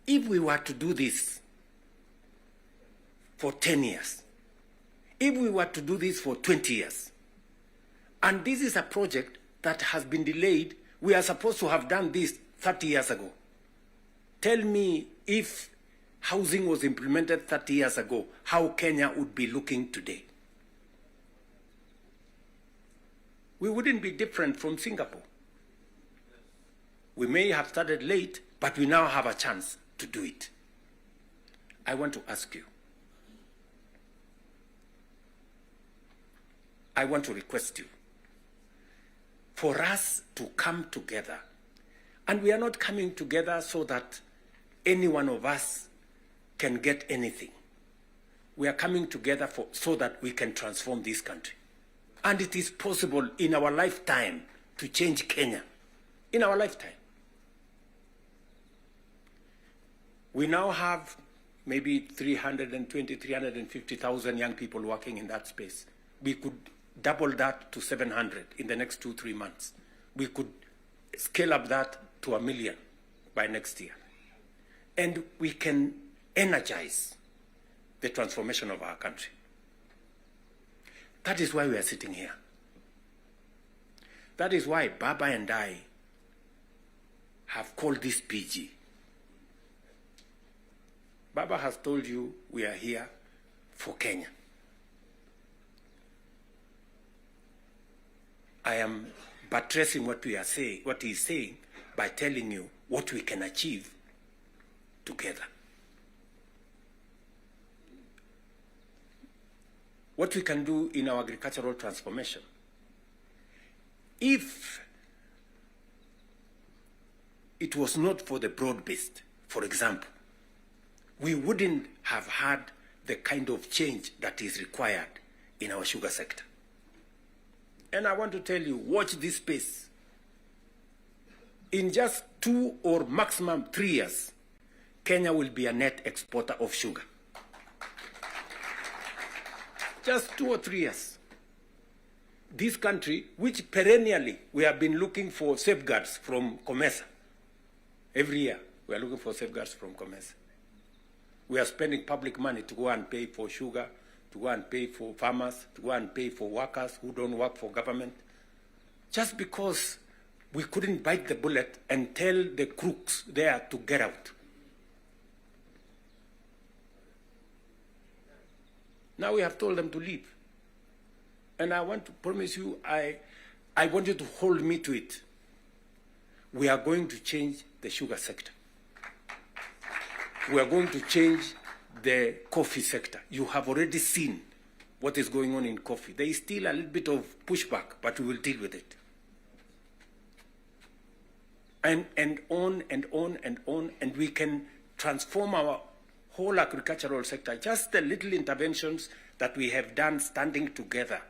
if we were to do this for 10 years, if we were to do this for 20 years, and this is a project that has been delayed, we are supposed to have done this 30 years ago. Tell me, if housing was implemented 30 years ago, how Kenya would be looking today. We wouldn't be different from Singapore. We may have started late, but we now have a chance to do it. I want to ask you, I want to request you, for us to come together. And we are not coming together so that any one of us can get anything. We are coming together so that we can transform this country. And it is possible in our lifetime to change Kenya. In our lifetime. We now have maybe 320, 350,000 young people working in that space. We could double that to 700 in the next 2-3 months. We could scale up that to 1 million by next year. And we can energize the transformation of our country. That is why we are sitting here. That is why Baba and I have called this PG. Baba has told you we are here for Kenya. I am buttressing what we are saying, what he's saying, by telling you what we can achieve together. What we can do in our agricultural transformation. If it was not for the broad-based, for example, we wouldn't have had the kind of change that is required in our sugar sector. And I want to tell you, watch this space. In just 2 or maximum 3 years, Kenya will be a net exporter of sugar. Just 2 or 3 years. This country, which perennially we have been looking for safeguards from COMESA. Every year, we are looking for safeguards from COMESA. We are spending public money to go and pay for sugar, to go and pay for farmers, to go and pay for workers who don't work for government, just because we couldn't bite the bullet and tell the crooks there to get out. Now we have told them to leave. And I want to promise you, I want you to hold me to it. We are going to change the sugar sector. We are going to change the coffee sector. You have already seen what is going on in coffee. There is still a little bit of pushback, but we will deal with it. And on and on and on, and we can transform our whole agricultural sector. Just the little interventions that we have done standing together.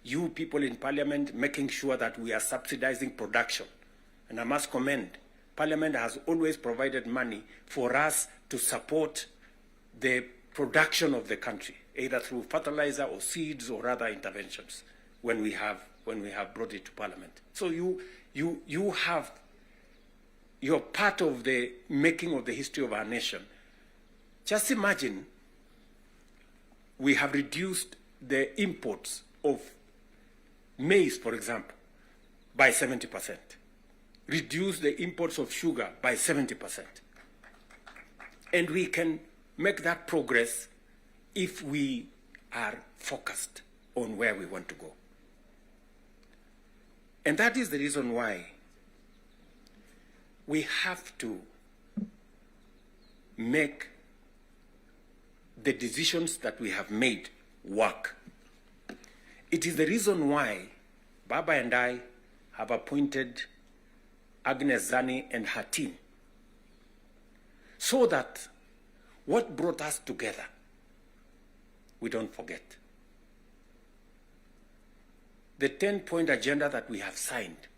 You people in Parliament making sure that we are subsidizing production. And I must commend, Parliament has always provided money for us to support the production of the country, either through fertilizer or seeds or other interventions when we have brought it to Parliament. So you're part of the making of the history of our nation. Just imagine we have reduced the imports of maize, for example, by 70%. Reduce the imports of sugar by 70%. And we can make that progress if we are focused on where we want to go. And that is the reason why we have to make the decisions that we have made work. It is the reason why Baba and I have appointed Agnes Zani and her team, so that what brought us together, we don't forget. The 10-point agenda that we have signed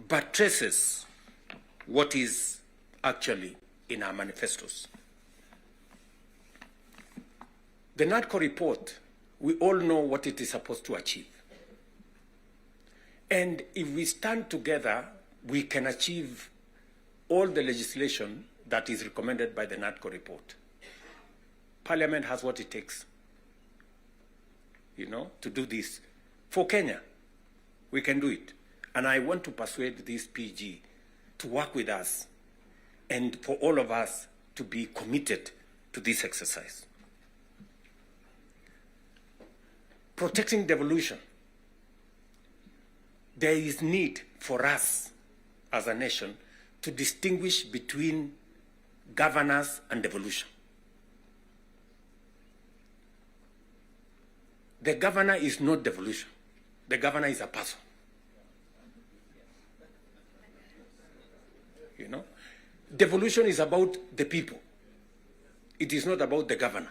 buttresses what is actually in our manifestos. The NADCO report, we all know what it is supposed to achieve. And if we stand together, we can achieve all the legislation that is recommended by the NADCO report. Parliament has what it takes, to do this. For Kenya, we can do it. And I want to persuade this PG to work with us and for all of us to be committed to this exercise. Protecting devolution. There is need for us as a nation to distinguish between governance and devolution. The governor is not devolution. The governor is a person. Devolution is about the people. It is not about the governor.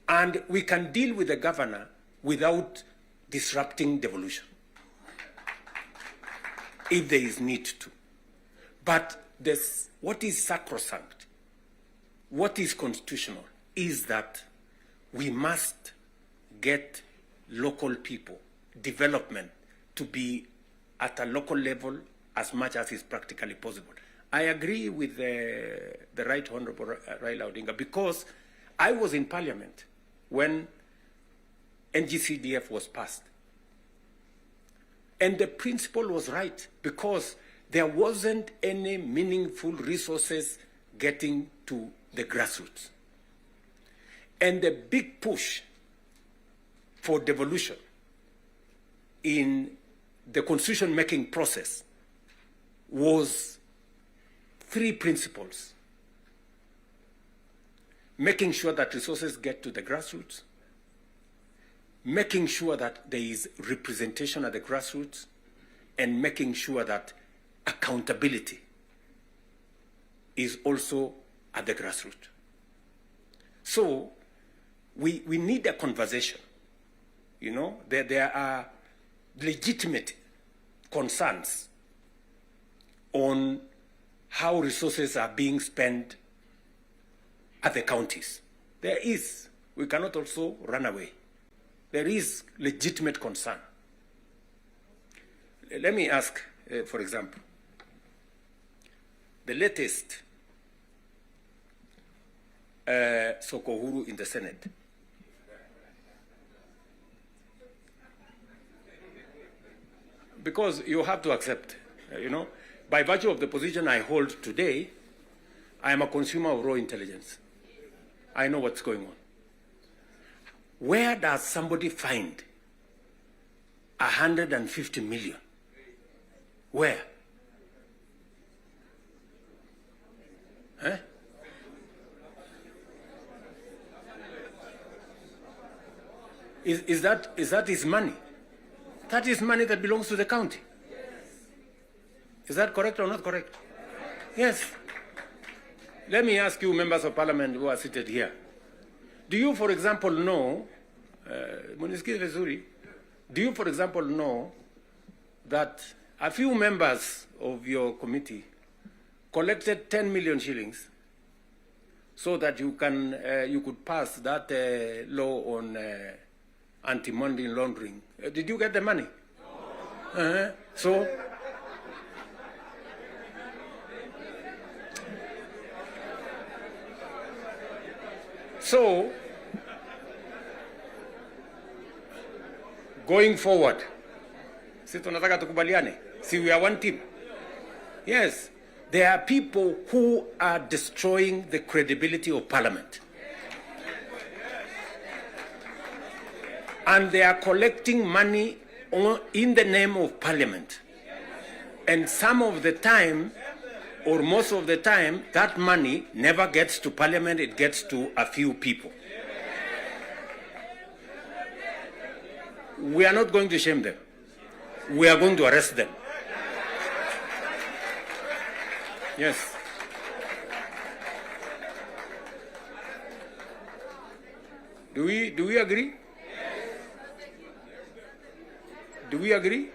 And we can deal with the governor without disrupting devolution, if there is need to. But what is sacrosanct, what is constitutional, is that we must get local people, development, to be at a local level as much as is practically possible. I agree with the Right Honorable Raila Odinga, because I was in Parliament when NGCDF was passed. And the principle was right, because there wasn't any meaningful resources getting to the grassroots. And the big push for devolution in the constitution-making process was three principles: making sure that resources get to the grassroots, making sure that there is representation at the grassroots, and making sure that accountability is also at the grassroots. So we need a conversation. You know, there are legitimate concerns on how resources are being spent at the counties. There is. We cannot also run away. There is legitimate concern. Let me ask, for example, the latest Sokohuru in the Senate. Because you have to accept, you know, by virtue of the position I hold today, I am a consumer of raw intelligence. I know what's going on. Where does somebody find 150 million? Where? Huh? Is that his money? That is money that belongs to the county. Is that correct or not correct? Yes. Let me ask you, members of parliament who are seated here. Do you, for example, know, do you, for example, know that a few members of your committee collected 10 million shillings so that you could pass that law on anti-money laundering? Did you get the money? No. So, going forward, si tunataka tukubaliane, si we are one team. Yes, there are people who are destroying the credibility of Parliament. And they are collecting money in the name of Parliament. And some of the time, or most of the time, that money never gets to Parliament, it gets to a few people. We are not going to shame them. We are going to arrest them. Yes. Do we agree? Do we agree?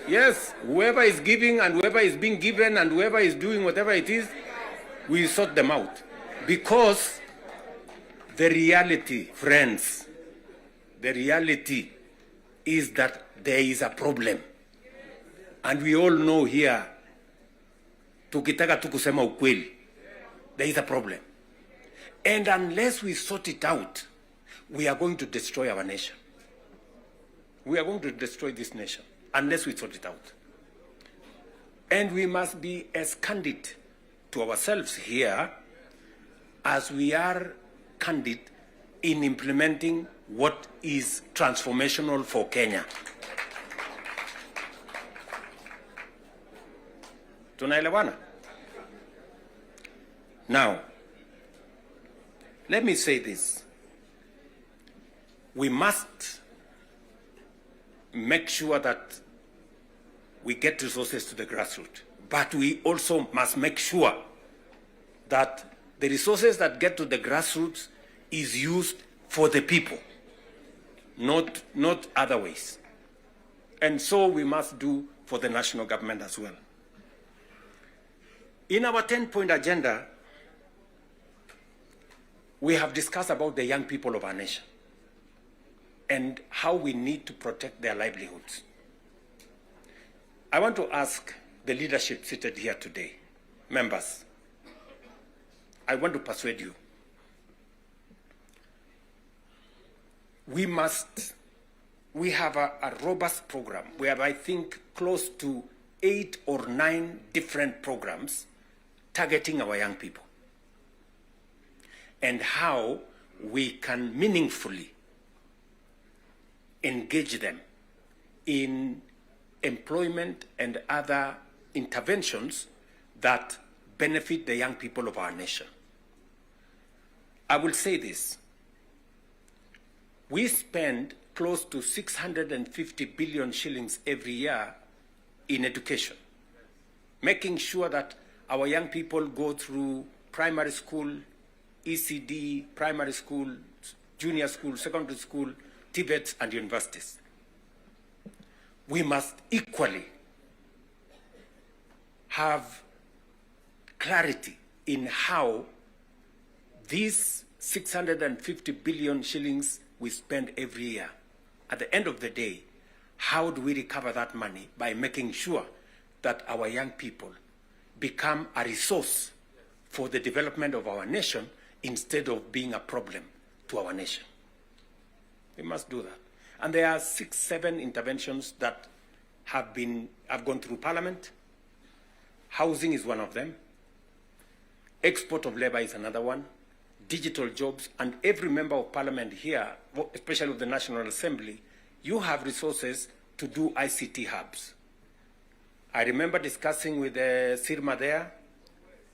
Yes, whoever is giving and whoever is being given and whoever is doing whatever it is, we sort them out. Because the reality, friends, the reality is that there is a problem. And we all know here, tukitaka tukusema ukweli, there is a problem. And unless we sort it out, we are going to destroy our nation. We are going to destroy this nation unless we sort it out. And we must be as candid to ourselves here as we are candid in implementing what is transformational for Kenya. Tunaelewana? Now, let me say this. We must make sure that we get resources to the grassroots. But we also must make sure that the resources that get to the grassroots is used for the people, not other ways. And so we must do for the national government as well. In our 10-point agenda, we have discussed about the young people of our nation and how we need to protect their livelihoods. I want to ask the leadership seated here today, members, I want to persuade you. We have a robust program. We have, I think, close to 8 or 9 different programs targeting our young people and how we can meaningfully engage them in employment and other interventions that benefit the young people of our nation. I will say this. We spend close to 650 billion shillings every year in education, making sure that our young people go through primary school, ECD, primary school, junior school, secondary school, TVETs, and universities. We must equally have clarity in how these 650 billion shillings we spend every year, at the end of the day, how do we recover that money? By making sure that our young people become a resource for the development of our nation instead of being a problem to our nation. We must do that. And there are 6, 7 interventions that have gone through Parliament. Housing is one of them. Export of labor is another one. Digital jobs, and every member of Parliament here, especially of the National Assembly, you have resources to do ICT hubs. I remember discussing with Sirma there,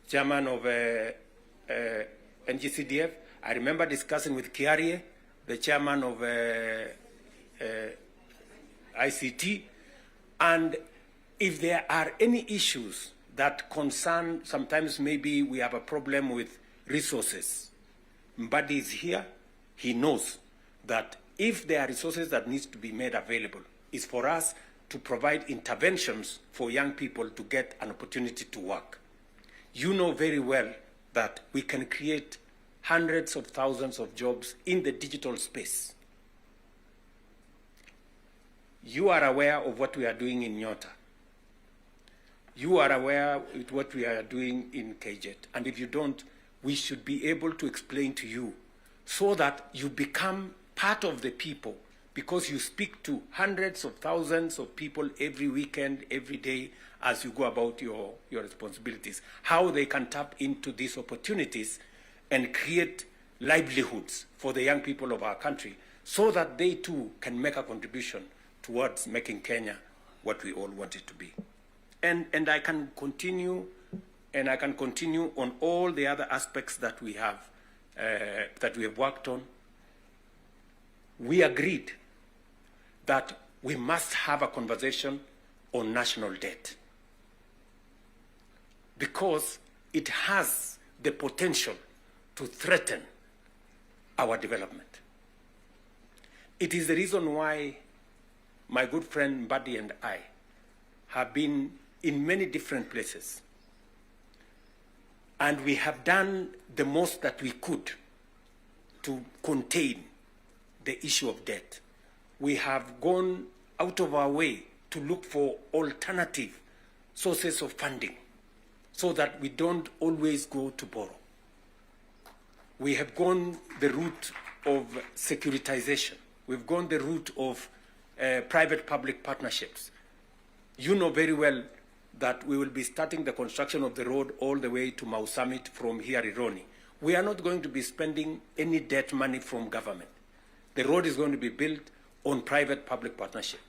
chairman of NGCDF. I remember discussing with Kiarie, the chairman of ICT. And if there are any issues that concern, sometimes maybe we have a problem with resources, Mbadi is here. He knows that if there are resources that needs to be made available, is for us to provide interventions for young people to get an opportunity to work. You know very well that we can create hundreds of thousands of jobs in the digital space. You are aware of what we are doing in Nyota. You are aware of what we are doing in KJet. And if you don't, we should be able to explain to you so that you become part of the people, because you speak to hundreds of thousands of people every weekend, every day, as you go about your responsibilities, how they can tap into these opportunities and create livelihoods for the young people of our country so that they too can make a contribution towards making Kenya what we all want it to be. And I can continue, and I can continue on all the other aspects that we have worked on. We agreed that we must have a conversation on national debt because it has the potential to threaten our development. It is the reason why my good friend Mbadi and I have been in many different places, and we have done the most that we could to contain the issue of debt. We have gone out of our way to look for alternative sources of funding so that we don't always go to borrow. We have gone the route of securitization. We've gone the route of private-public partnerships. You know very well that we will be starting the construction of the road all the way to Mau Summit from here, Ironi. We are not going to be spending any debt money from government. The road is going to be built on private-public partnership.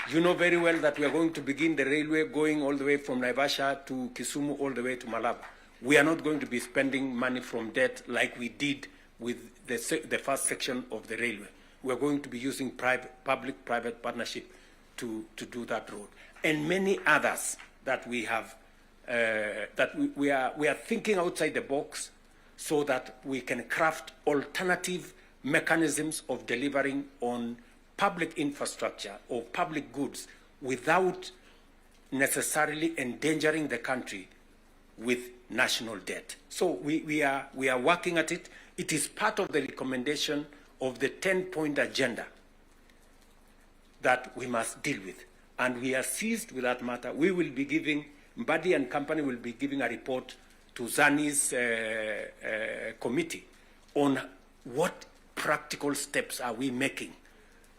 You know very well that we are going to begin the railway going all the way from Naivasha to Kisumu all the way to Malaba. We are not going to be spending money from debt like we did with the first section of the railway. We are going to be using public-private partnership to do that road. And many others that we have, we are thinking outside the box so that we can craft alternative mechanisms of delivering on public infrastructure or public goods without necessarily endangering the country with national debt. So we are working at it. It is part of the recommendation of the 10-point agenda that we must deal with. And we are seized with that matter. We will be giving, Mbadi and company will be giving a report to Zani's committee on what practical steps are we making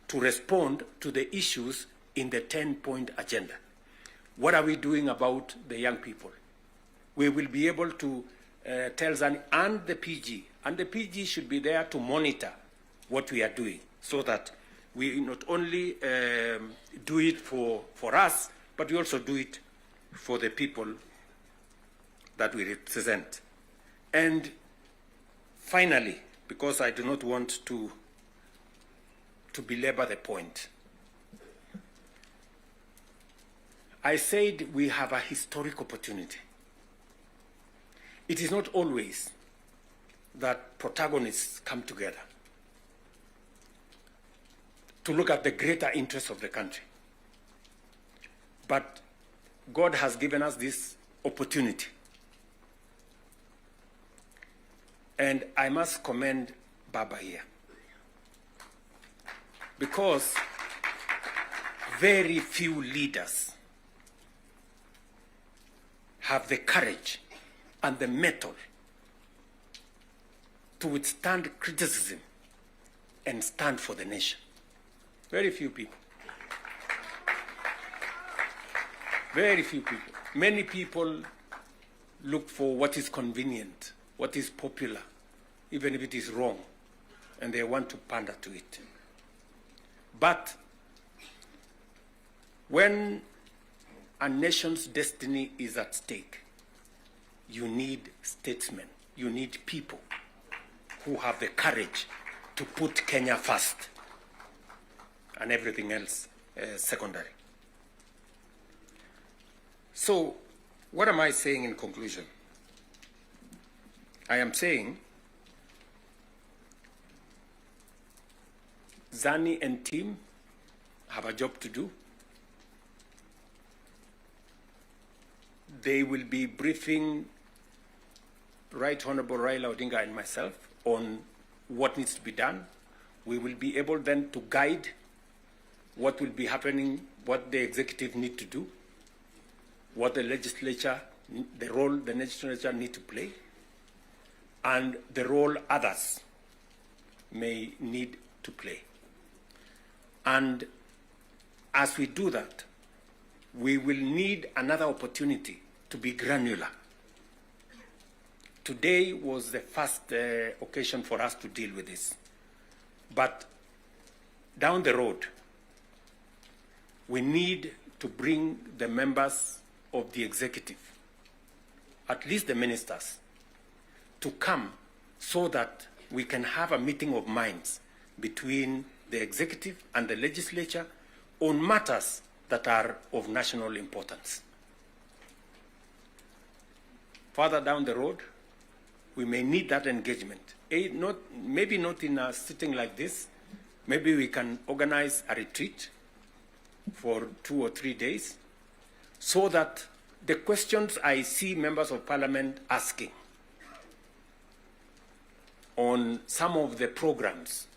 to respond to the issues in the 10-point agenda. What are we doing about the young people? We will be able to tell Zani and the PG should be there to monitor what we are doing so that we not only do it for us, but we also do it for the people that we represent. And finally, because I do not want to belabor the point, I said we have a historic opportunity. It is not always that protagonists come together to look at the greater interests of the country. But God has given us this opportunity. And I must commend Baba here, because very few leaders have the courage and the mettle to withstand criticism and stand for the nation. Very few people. Very few people. Many people look for what is convenient, what is popular, even if it is wrong, and they want to pander to it. But when a nation's destiny is at stake, you need statesmen, you need people who have the courage to put Kenya first and everything else secondary. So, what am I saying in conclusion? I am saying Zani and team have a job to do. They will be briefing Right Honorable Raila Odinga and myself on what needs to be done. We will be able then to guide what will be happening, what the executive need to do, what the legislature, the role the legislature need to play, and the role others may need to play. And as we do that, we will need another opportunity to be granular. Today was the first occasion for us to deal with this. But down the road, we need to bring the members of the executive, at least the ministers, to come so that we can have a meeting of minds between the executive and the legislature on matters that are of national importance. Further down the road, we may need that engagement. Maybe not in a sitting like this. Maybe we can organize a retreat for 2 or 3 days so that the questions I see members of parliament asking on some of the programs,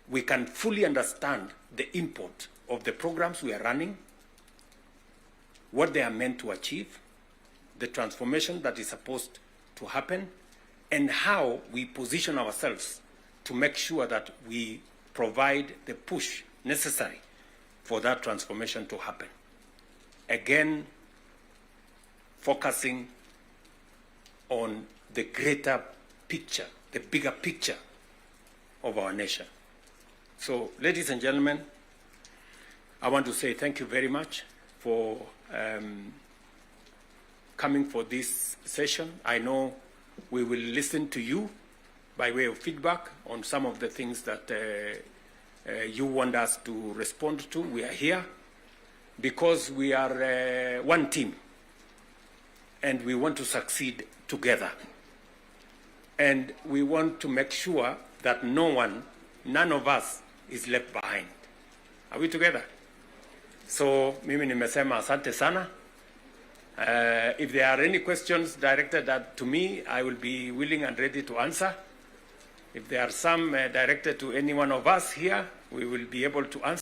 we can fully understand the import of the programs we are running, what they are meant to achieve, the transformation that is supposed to happen, and how we position ourselves to make sure that we provide the push necessary for that transformation to happen. Again, focusing on the greater picture, the bigger picture of our nation. So, ladies and gentlemen, I want to say thank you very much for coming for this session. I know we will listen to you by way of feedback on some of the things that you want us to respond to. We are here because we are one team and we want to succeed together. And we want to make sure that none of us is left behind. Are we together? So, mimi nimesema asante sana. If there are any questions directed to me, I will be willing and ready to answer. If there are some directed to any one of us here, we will be able to answer.